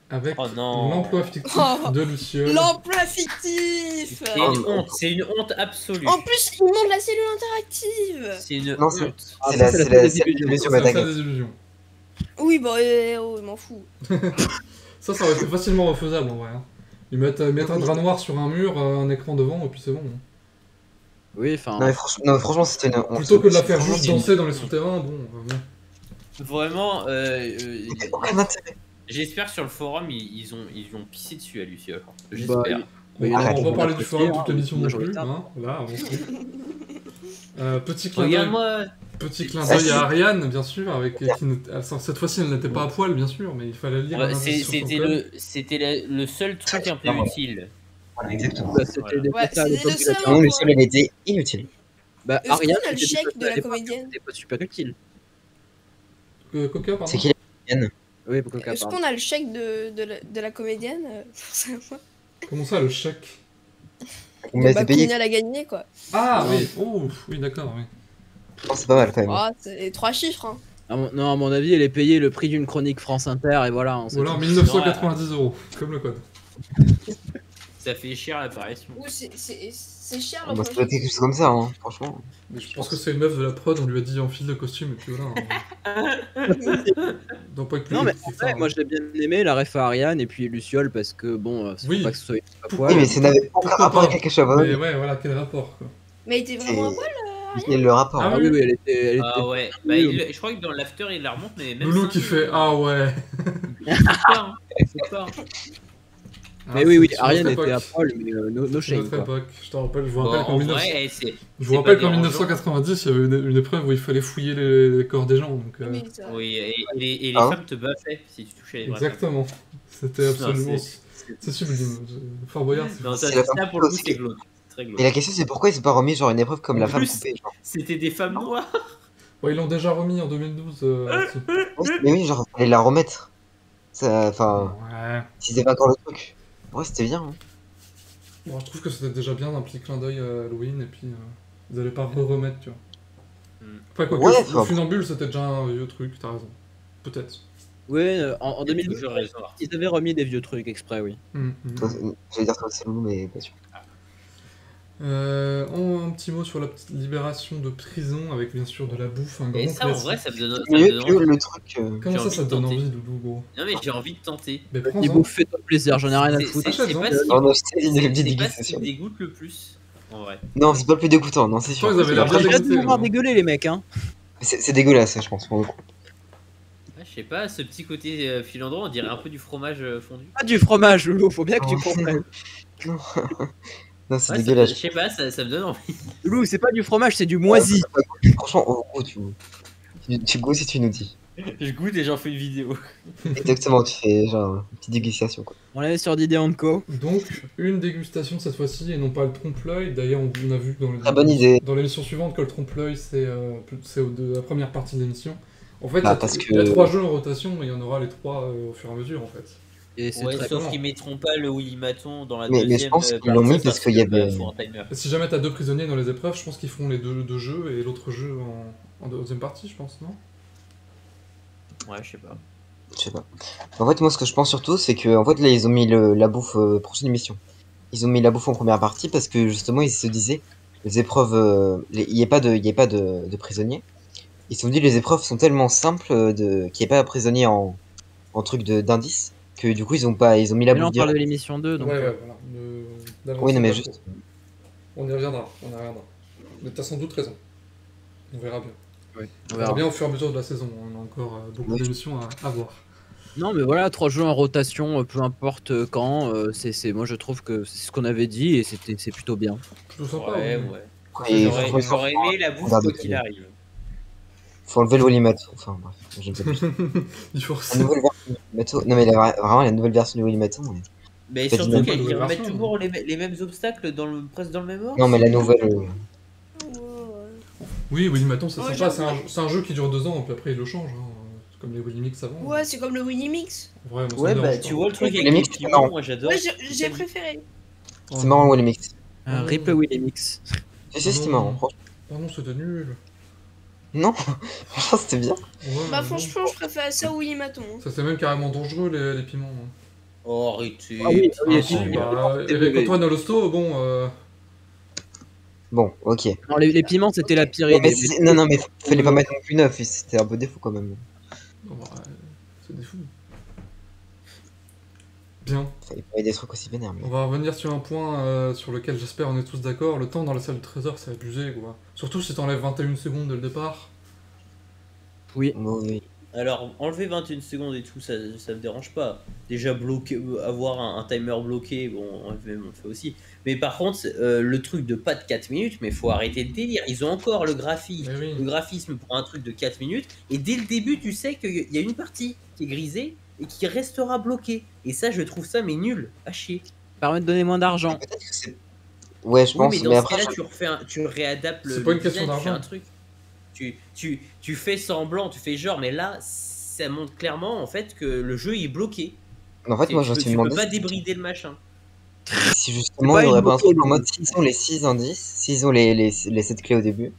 Avec Oh non. l'emploi fictif Oh. de Luciole. L'emploi fictif. C'est une honte, c'est une honte absolue. En plus, ils montrent la cellule interactive. C'est une Non, c'est- honte. Ah, C'est ça, la c'est c'est la la seule c'est illusion. l'illusion C'est la salle Madagascar. des illusions. Oui, bah, oh, il m'en fout. Ça aurait été facilement refaisable en vrai. Hein. Ils mettent un drap noir sur un mur, un écran devant, et puis c'est bon. hein. Oui, enfin. Non, mais franchement, c'était une honte. Plutôt que de la faire Franchement, juste c'est une- danser dans les souterrains, bon. Vraiment, Il y a aucun intérêt. j'espère que sur le forum, ils ont pissé dessus à Luciole. Bah, J'espère. il y en a Arrête, qui on va vont parler du apprécier, forum toute hein, l'émission non plus. majoritaire. Hein. Voilà, avancez. Petit clin d'œil. Regarde-moi. Petit clin d'œil à Ariane, bien sûr, avec cette fois-ci elle n'était pas à poil, bien sûr, mais il fallait lire un indice sur son code. C'était le seul truc un peu utile. Voilà, exactement. Bah, c'était Voilà. des Ouais, passages à c'était l'époque le de la seul. Non, le quoi. seul, il était inutile. Bah, Est-ce Ariane, qu'on a le c'était des chèque passages de à la l'époque, comédienne c'était pas super utile. Coca, pardon. C'est qui la comédienne? Oui, pour Coca, Est-ce pardon. qu'on a le chèque de la comédienne pour savoir Comment ça, le chèque? Mais bah, c'est payé. combien elle a gagné quoi? Ah Non. oui, oh, oui, d'accord, oui. Oh, c'est pas mal quand même. Ah, c'est 3 chiffres. Hein. Non, à mon avis, elle est payée le prix d'une chronique France Inter et voilà. On sait Ou alors tout. 1990 €, comme le code. Ça fait cher l'apparition. Ouh, c'est cher Bah, le ça doit être quelque chose comme ça, hein, franchement. Mais je pense que c'est une meuf de la prod, on lui a dit enfile le costume et puis voilà. Donc pas que plus Non, mais compliqué en que ça, vrai, hein. moi je l'ai bien aimé, la ref à Ariane et puis Luciole parce que bon, faut Oui. pas que ce soit pas Oui, poil. mais ça n'avait aucun Pourquoi rapport pas avec quelque chose. Mais ouais, voilà, quel rapport quoi. Mais elle était vraiment à poil. C'est le rapport. Ah Ah oui, oui, elle était. Ah ouais, bah, je crois que dans l'after il la remonte, mais même. Loulou ça, qui fait ah ouais. Il faut pas, hein. Il faut pas. Mais Ah, oui, c'est Ariane notre était à époque. poil, mais no C'est shame notre quoi. époque. Je te rappelle, je vous Bon, rappelle qu'en en 1900 vrai, je vous c'est rappelle pas qu'en dérangeant. 1990, il y avait une épreuve où il fallait fouiller les corps des gens. Donc, Oui, ça. Oui, et les Ah. femmes te baffaient si tu touchais les vraies femmes. exactement. C'était absolument. Non, C'est sublime. Fort Boyard, c'est Non, fou. ça, C'est la ça femme pour le coup, aussi. c'est glauque. C'est très glauque. Et la question, c'est pourquoi ils ont pas remis genre une épreuve comme En la femme plus, coupée, genre. C'était des femmes noires. Ouais, ils l'ont déjà remis en 2012. là-dessus. Oui, mais oui, genre, fallait la remettre. Enfin, Ouais. s'ils avaient encore le truc. Ouais, c'était bien. Hein. Bon, je trouve que c'était déjà bien d'un petit clin d'œil à Halloween et puis ils allaient pas remettre, tu vois. Mm. Après, quoi Ouais, que enfin- le funambule c'était déjà un vieux truc, t'as raison. Peut-être. Ouais, en 2012, Toujours raison. ils avaient remis des vieux trucs exprès, oui. J'allais dire toi, c'est loulou, mais pas sûr. Un petit mot sur la petite libération de prison avec bien sûr de la bouffe, un grand Et ça, en classique. vrai, ça me donne Mieux envie. que le truc. Comment j'ai ça, ça te donne envie de envie, Loulou, gros? Non, mais j'ai envie de tenter. Mais Ils prends-en. bouffent, fais-toi plaisir, j'en ai rien à C'est foutre. Achète-en. pas ce qui- Oh non, c'est une c'est petite pas ce qui dégustation. me dégoûte le plus, en vrai. Non, c'est pas le plus dégoûtant, non, c'est sûr. Toi, ils avaient l'air Après, bien J'ai hâte de dégoûté, vous voir hein. dégueuler, les mecs, hein. c'est dégueulasse, je pense, pour le coup. Ouais, je sais pas, ce petit côté filandron, on dirait un peu du fromage fondu. Pas du fromage, Loulou, faut bien que tu Oh. comprennes. Non, c'est Ouais, je dégueulasse. sais pas, ça me donne envie. Loulou, c'est pas du fromage, c'est du moisi. Franchement, au gros, tu goûtes si tu nous dis. Je goûte et j'en fais une vidéo. Exactement, tu fais genre une petite dégustation, quoi. On l'avait sur Didier Co. Donc, une dégustation cette fois-ci et non pas le trompe-l'œil. D'ailleurs, on a vu Très bonne idée. dans l'émission suivante que le trompe-l'œil c'est de la première partie de l'émission. En fait, Bah, parce il y a que- 3 jeux en rotation et il y en aura les 3 au fur et à mesure en fait. Et c'est Ouais, très sauf bon. qu'ils mettront pas le Willy Maton dans la Mais deuxième. je pense qu'ils partie, l'ont mis parce qu'il y avait- faut un timer. Et si jamais t'as 2 prisonniers dans les épreuves, je pense qu'ils feront les deux jeux et l'autre jeu en deuxième partie, je pense, non? Ouais, je sais pas. Je sais pas. En fait, moi, ce que je pense surtout, c'est que en fait, là, ils ont mis la bouffe prochaine émission. Ils ont mis la bouffe en première partie parce que justement, ils se disaient les épreuves, il n'y a pas de prisonniers. Ils se sont dit les épreuves sont tellement simples qu'il n'y a pas de prisonniers en truc d'indice que du coup, ils ont mis la Mais là, bouffe on parle de direct. l'émission 2, donc. ouais, voilà. D'avancer Oui, non, mais pas juste. trop. On y reviendra, Mais t'as sans doute raison. On verra bien. Ouais, on On verra. verra bien au fur et à mesure de la saison. On a encore beaucoup Oui. d'émissions à voir. Non, mais voilà, 3 jeux en rotation, peu importe quand. Moi, je trouve que c'est ce qu'on avait dit et c'est plutôt bien. Plutôt sympa. Ouais, oui. ouais. Et J'aurais- franchement, J'aurais aimé la bouffe Regarde, quoi qu'il arrive. faut enlever le Wolimato. Enfin, bref, je ne sais plus. Il faut La nouvelle version du Wolimato. Non, mais vraiment, la nouvelle version du Wolimato. Mais Pas surtout d'une qu'ils nouvelle remettent version, toujours les mêmes obstacles presque dans le même ordre. Non, mais la nouvelle. Oui, Willy Maton, c'est Ouais, sympa. j'avoue. C'est un jeu qui dure 2 ans, et puis après il le change. Hein. C'est comme les Willy Mix avant. Ouais, c'est comme le Winnie Mix. En vrai, moi, ça Ouais, me bah dérange tu pas. vois le truc Les avec les mix, c'est piments, marrant. moi j'adore. Ouais, j'ai préféré. C'est marrant, Wolimix. Un Rip Willy Mix. Si, c'était marrant, franchement. Oh non, c'était nul. Non, franchement, c'était bien. Ouais, Bah, non. franchement, je préfère ça au Winnie Maton. Ça c'est même carrément dangereux les piments. Hein. Oh, arrêtez. Ah oui, Ah, si, oui, bah, c'est avec mauvais. Antoine Alosto, bon. Bon, ok. Non, les piments, c'était la pire Mais idée. non, non, mais fallait pas mettre non plus neuf, c'était un peu défaut quand même. Oh, bah, c'est des fous. Bien. Fallait pas mettre des trucs aussi vénères. On Mais... va revenir sur un point sur lequel j'espère on est tous d'accord. Le temps dans la salle du trésor, c'est abusé, quoi. Surtout si t'enlèves 21 secondes dès le départ. Oui. Oui. Alors, enlever 21 secondes et tout, ça me dérange pas. Déjà, avoir un timer bloqué, bon, même on le fait aussi. Mais par contre, le truc de pas de 4 minutes, mais faut arrêter le délire. Ils ont encore le graphisme, Mais oui. le graphisme pour un truc de 4 minutes. Et dès le début, tu sais qu'il y a une partie qui est grisée et qui restera bloquée. Et ça, je trouve ça, mais nul, à chier. permet de donner moins d'argent. Peut-être que c'est. Ouais, je Oui, pense, mais dans mais ce après. cas-là, tu réadaptes C'est le pas une design, question tu fais d'argent. un truc. Tu fais semblant, tu fais genre, mais là, ça montre clairement en fait que le jeu est bloqué. En fait, moi, je me suis Tu peux demandé pas débrider le machin. si justement C'est il pas n'y aurait une pas un truc moto, en mode s'ils ont les 6 indices, s'ils ont les 7 clés au début,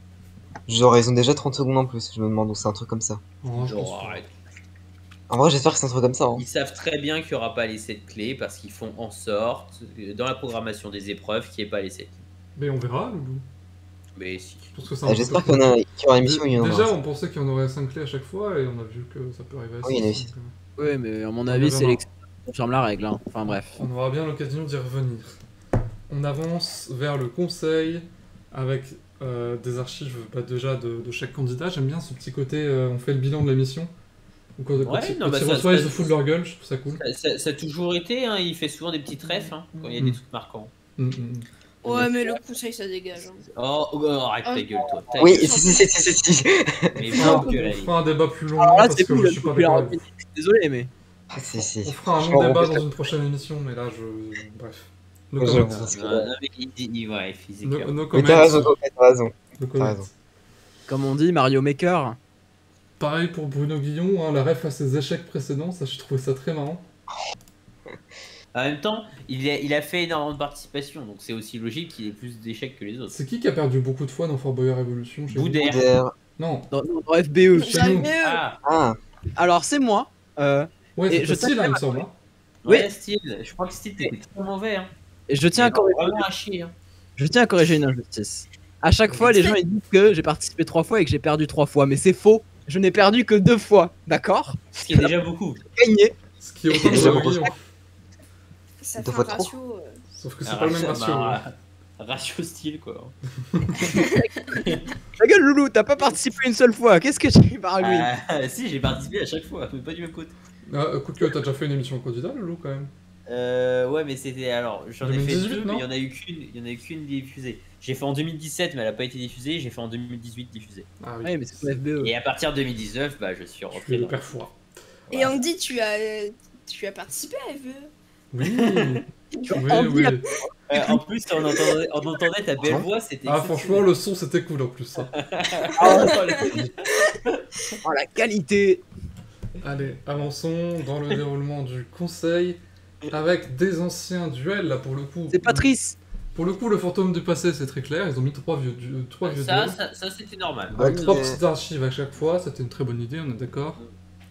genre ils ont déjà 30 secondes en plus. Je me demande où c'est un truc comme ça. Oh, je pense Oh, pas. arrête. En vrai, j'espère que c'est un truc comme ça. Hein. Ils savent très bien qu'il n'y aura pas les 7 clés parce qu'ils font en sorte, dans la programmation des épreuves, qu'il n'y ait pas les 7 clés. Mais on verra, Loulou. Mais si. Je pense que c'est un peu J'espère plus qu'il y aura une émission où il y en Déjà, aura. on pensait qu'il y en aurait 5 clés à chaque fois et on a vu que ça peut arriver à Oui, il y en a eu 6. six. Ouais, mais à mon On avis, verra. c'est l'exception qui confirme la règle. Hein. Enfin bref. On aura bien l'occasion d'y revenir. On avance vers le conseil avec des archives déjà de chaque candidat. J'aime bien ce petit côté, on fait le bilan de la mission. Ou quand Ouais, quand non, bah, ils ça- reçoivent, ils ça- se foutent de leur gueule, je trouve ça cool. Ça a toujours été, hein, il fait souvent des petits refs hein, quand il y a des trucs marquants. Ouais, mais le conseil, ça dégage. Hein. Oh, arrête ta gueule, toi. Ta Oui, gueule. si. Mais On bonne gueule, allez. fera un débat plus long Alors là, parce c'est que plus je suis pas d'accord avec vous. Désolé, mais. Ah, si. On fera un Je long m'en débat rends dans compte. une prochaine émission, mais là, bref. No Ouais, comment. parce que- Non, mais ouais, physiquement. No Mais comment. t'as raison, Coquette, t'as raison. No comment. T'as raison. Comme on dit, Mario Maker. Pareil pour Bruno Guillon, hein, la ref à ses échecs précédents, ça je trouvais ça très marrant. En même temps, il a fait énormément de participation, donc c'est aussi logique qu'il ait plus d'échecs que les autres. C'est qui a perdu beaucoup de fois dans Fort Boyard Evolution chez vous Boudère. Boudère. Non, Dans FBE. Chez nous. Ah, Ah, Alors, c'est moi. ouais, Et c'est je facile, tiens il me semble. Hein. ouais, Style. Je crois que Style était très mauvais. Hein. Et je tiens à corriger. Vraiment à chier. Hein. Je tiens à corriger une injustice. À chaque fois, les gens ils disent que j'ai participé 3 fois et que j'ai perdu 3 fois, mais c'est faux. Je n'ai perdu que 2 fois, d'accord? Ce qui est déjà beaucoup. Gagné. Ce qui est autant de J'aime Bruno Guillon. Ça Deux fait fois un trop. ratio. Sauf que c'est pas le même ratio. hein. Ratio Style, quoi. Ta gueule, Loulou, t'as pas participé une seule fois. Qu'est-ce que tu parles, lui? Si, j'ai participé à chaque fois, mais pas du même côté. Ah, quoique, t'as déjà fait une émission candidat, Loulou, quand même. Ouais, mais c'était alors, j'en ai fait 2018, deux, mais non il y en a eu qu'une diffusée. J'ai fait en 2017, mais elle a pas été diffusée. J'ai fait en 2018 diffusée. Ah oui, Ouais, mais c'est pas FBE. Et à partir de 2019, bah, je suis je rentré suis le dans. père Fouras. Et Andy, tu as participé à FE. Oui, Andy, oui. En plus, on entendait ta belle voix, c'était. Ah, franchement, le son c'était cool en plus. Ça. Oh, la qualité. Allez, avançons dans le déroulement du conseil avec des anciens duels là pour le coup. C'est Patrice. Pour le coup, le fantôme du passé c'est très clair. Ils ont mis trois vieux duels. Ça c'était normal. Avec Ouais, 3 mais- petites archives à chaque fois, c'était une très bonne idée, on est d'accord.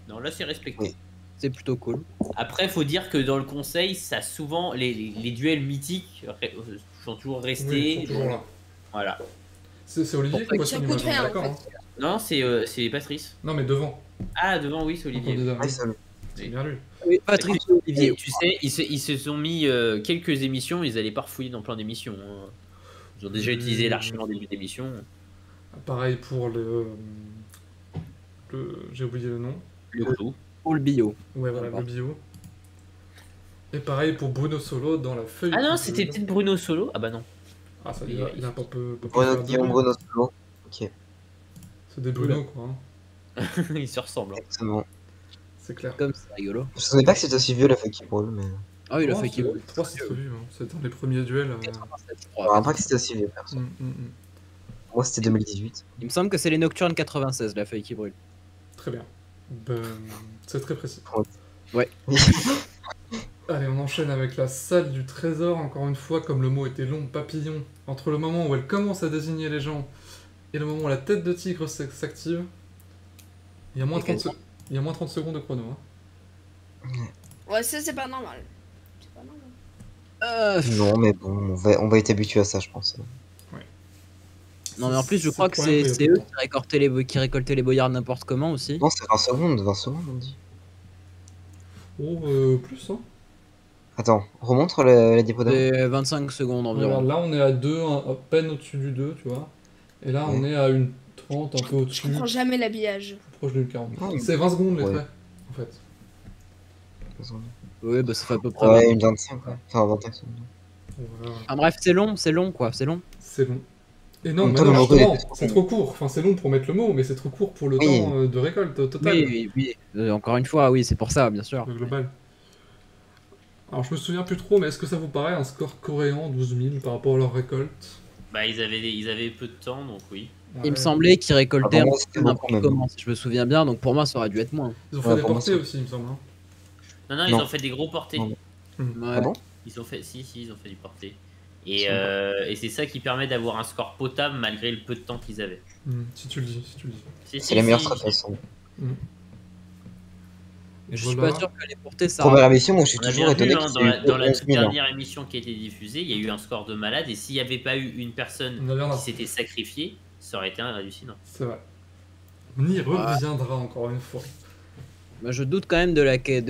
Non, là c'est respecté. Oui. C'est plutôt cool. Après, faut dire que dans le conseil, ça souvent les duels mythiques sont toujours restés. Oui, ils sont toujours là. Voilà. C'est Olivier qui Ça passe sur coûte l'image, on est rien, en d'accord. fait. Hein. Non, c'est Patrice. Non, mais devant. Ah, devant, oui, c'est en Olivier. candidat, Ouais, oui. ça, C'est bien lui. Oui, Patrice et Et Olivier. tu sais, ils se sont mis quelques émissions, ils allaient pas refouiller dans plein d'émissions. Hein. Ils ont déjà utilisé l'archive en début d'émission. Pareil pour j'ai oublié le nom. Le clou. Pour le bio. Ouais, voilà, le bio. Et pareil pour Bruno Solo dans la feuille. Ah non, qui c'était se- peut-être Bruno Solo. Ah bah non. Ah, ça, il a pas peu. Bruno Guillaume, Bruno Solo. Ok, C'est des Bruno, quoi. Hein. Ils se ressemblent. Hein. exactement. C'est clair. Comme c'est rigolo. Je savais pas que c'était aussi vieux la feuille qui brûle, mais. Ah oui, il a Oh, fait qu'il. 3 c'est très vieux. Hein. C'était dans les premiers duels. Alors, après que c'était aussi vieux, perso. Moi, c'était 2018. Il me semble que c'est les Nocturnes 96, la feuille qui brûle. Très bien. Ben, c'est très précis. Ouais. Allez, on enchaîne avec la salle du trésor. Encore une fois, comme le mot était long, papillon. Entre le moment où elle commence à désigner les gens et le moment où la tête de tigre s'active, il y a moins 30 il y a moins 30 secondes de chrono. Hein. Ouais, ça, c'est pas normal. C'est pas normal. Non, mais bon, on va être habitué à ça, je pense. Non, mais en plus, je crois que c'est eux qui récoltaient les boyards n'importe comment aussi. Non, c'est 20 secondes, on dit. Oh, plus, hein. Attends, remontre la diapo d'avant. C'est 25 secondes Regarde, environ. là, on est à 2, à peine au-dessus du 2, tu vois. Et là, on est à une 30, un peu Je au-dessus, comprends jamais l'habillage. proche d'une 40. Ah, C'est 20 secondes, les ouais. traits, en fait. Oui, bah ça fait à peu près. Ouais, une 25, quoi. Enfin, 25 secondes. Voilà. Enfin bref, c'est long quoi, c'est long. C'est long. Et non, En mais même temps, non, le logo, justement, il est trop c'est long. trop court. Enfin, c'est long pour mettre le mot, mais c'est trop court pour le Oui. temps de récolte au total, Oui. Encore une fois, oui, c'est pour ça, bien sûr. le global. Alors je me souviens plus trop, mais est-ce que ça vous paraît un score coréen 12 000 par rapport à leur récolte? Bah, ils avaient peu de temps, donc oui. Il me semblait qu'ils récoltaient Ah, pour moi, un c'était peu beaucoup, n'importe même. comment, si je me souviens bien, donc pour moi ça aurait dû être moins. Ils ont fait Ouais, des pour moi, portées c'est- aussi, il me semble. Hein. Non, ils Non. ont fait des gros portés. Non. Ouais. Ah bon? Ils ont fait, si, ils ont fait du porté. Et, Sympa. et c'est ça qui permet d'avoir un score potable malgré le peu de temps qu'ils avaient. Si tu le dis, si tu le dis. Si, C'est si, les meilleures si. strat de toute façon. Je suis Voilà. pas sûr que les portées ça. Première émission, moi je suis On a toujours bien étonné vu, qu'il hein, y ait eu dans la 11 toute 000. dernière émission qui a été diffusée, il y a eu un score de malade. Et s'il n'y avait pas eu une personne On avait un qui instant. s'était sacrifiée, ça aurait été hallucinant. C'est vrai. On y reviendra encore une fois. Bah, je doute quand même de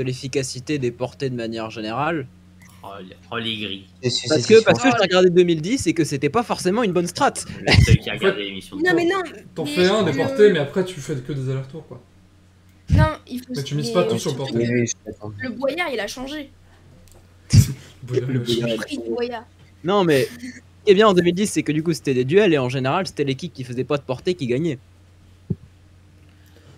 l'efficacité des portées de manière générale. Oh, les grilles. Parce que j'ai regardé 2010 et que c'était pas forcément une bonne strat. Le seul qui a regardé l'émission. Non, mais non. T'en mais fais un des le- portées, mais après tu fais que des allers-retours quoi. Non, il faut. Mais tu mises pas tout sur le surtout porté. que Oui, je suis d'accord. Le boyard, il a changé. Bouillard, Le il a changé. bouillard. Le prix du boyard. Non mais ce qui est bien en 2010 c'est que du coup c'était des duels et en général c'était l'équipe qui faisait pas de portée qui gagnait.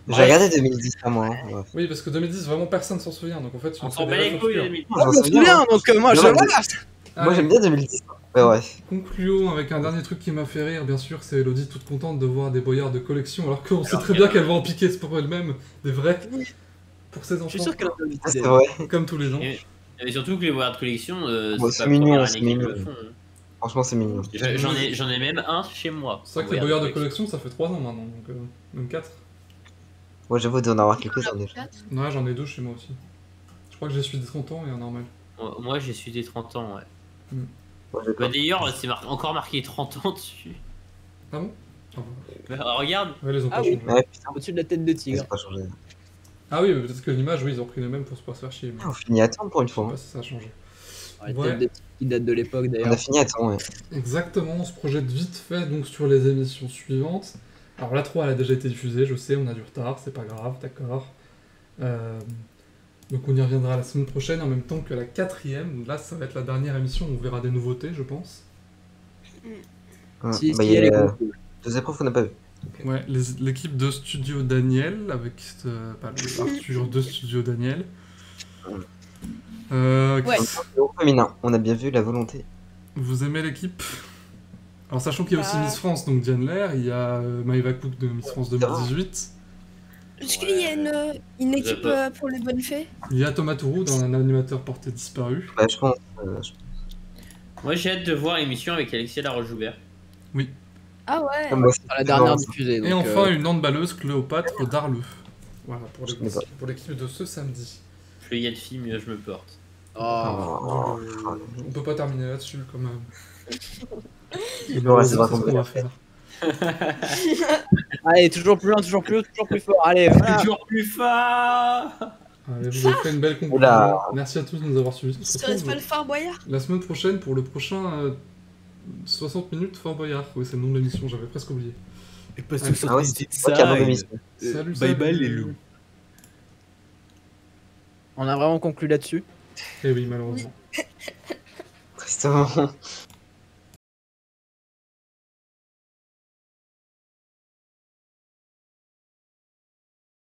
J'ai regardé 2010 à moi. Hein. Ouais. Oui, parce que 2010, vraiment personne s'en souvient. Donc en fait, On tu s'en fais bat des les couilles, réflexions. 2010. Moi, je Je m'en me souviens, souviens hein. donc moi je Ouais, voilà. Moi j'aime bien 2010. Ouais, ouais. Concluons avec un dernier truc qui m'a fait rire, bien sûr, c'est Elodie toute contente de voir des boyards de collection, alors qu'on sait Alors très que- bien qu'elle va en piquer pour elle-même, des vrais, pour ses Je enfants, suis sûr qu'elle a envie Ah, c'est de- vrai. comme tous les gens. Et surtout que les voyages de collection, Bon, c'est c'est pas mignon, la première c'est année qu'ils mignon. le font. Hein. Franchement, c'est mignon. J'en ai même un chez moi. C'est vrai que les boyards de collection, ça fait 3 ans maintenant, donc même 4. Moi j'avoue d'en avoir quelques-uns déjà. Ouais, j'en ai 2 chez moi aussi. Je crois que j'ai celui des 30 ans et un normal. Moi, j'ai su des 30 ans, ouais. Moi, j'ai Bah, pas. d'ailleurs, c'est encore marqué 30 ans dessus. Ah bon? Ah bah. Bah, regarde, Ouais, ils ont pas Ah oui. changé. Ouais, putain, Au-dessus de la tête de ça tigre. n'a pas changé. Ah oui, mais peut-être que l'image, oui, ils ont pris les mêmes pour se pas se faire chier. Mais On finit à temps pour une je sais fois. pas Hein. si ça a changé. La Ouais. tête de tigre qui date de l'époque On a d'ailleurs. fini à temps, ouais. Exactement, on se projette vite fait donc sur les émissions suivantes. Alors la 3 elle a déjà été diffusée, je sais, on a du retard, c'est pas grave, d'accord. Donc on y reviendra la semaine prochaine en même temps que la 4ème. Là ça va être la dernière émission, on verra des nouveautés je pense. Ouais. Si, Bah, si, il y elle est a cool. 2 épreuves qu'on n'a pas vues. Ouais, l'équipe de Studio Daniel avec le Arthur de Studio Daniel. Ouais. Au féminin, on a bien vu la volonté. Vous aimez l'équipe? Alors sachant qu'il y a aussi Bah. Miss France, donc Diane Lair, il y a Maëva Cook de Miss France 2018, Est-ce qu'il y a une équipe pour les bonnes fées? il y a Thomas Tourou dans un animateur porté disparu. Bah, je pense. moi j'ai hâte de voir l'émission avec Alexia Laroche-Joubert. Ah ouais. Moi, c'est La dernière marrant, diffusée. Et donc, enfin une handballeuse Cléopâtre Darleux. Voilà, Je connais pas. pour l'équipe de ce samedi. Plus il y a de filles, mieux je me porte. oh. Oh, On peut pas terminer là-dessus quand même. Ouais, c'est vrai ce qu'on qu'on peut va le faire. Allez, toujours plus loin, toujours plus haut, toujours plus fort. Allez, voilà. Toujours plus fort. Allez, vous avez fait une belle conclusion. Oula. Merci à tous de nous avoir suivis. On se Ça reste retrouve pas le phare boyard? la semaine prochaine pour le prochain 60 minutes Fort Boyard. Oui, c'est le nom de l'émission, j'avais presque oublié. Et pas Ah, sur Ah ouais, Twisted c'est moi qui avais Side. remis. Salut, Bye bye salut. les loups. On a vraiment conclu là-dessus. Eh oui, malheureusement. Tristement.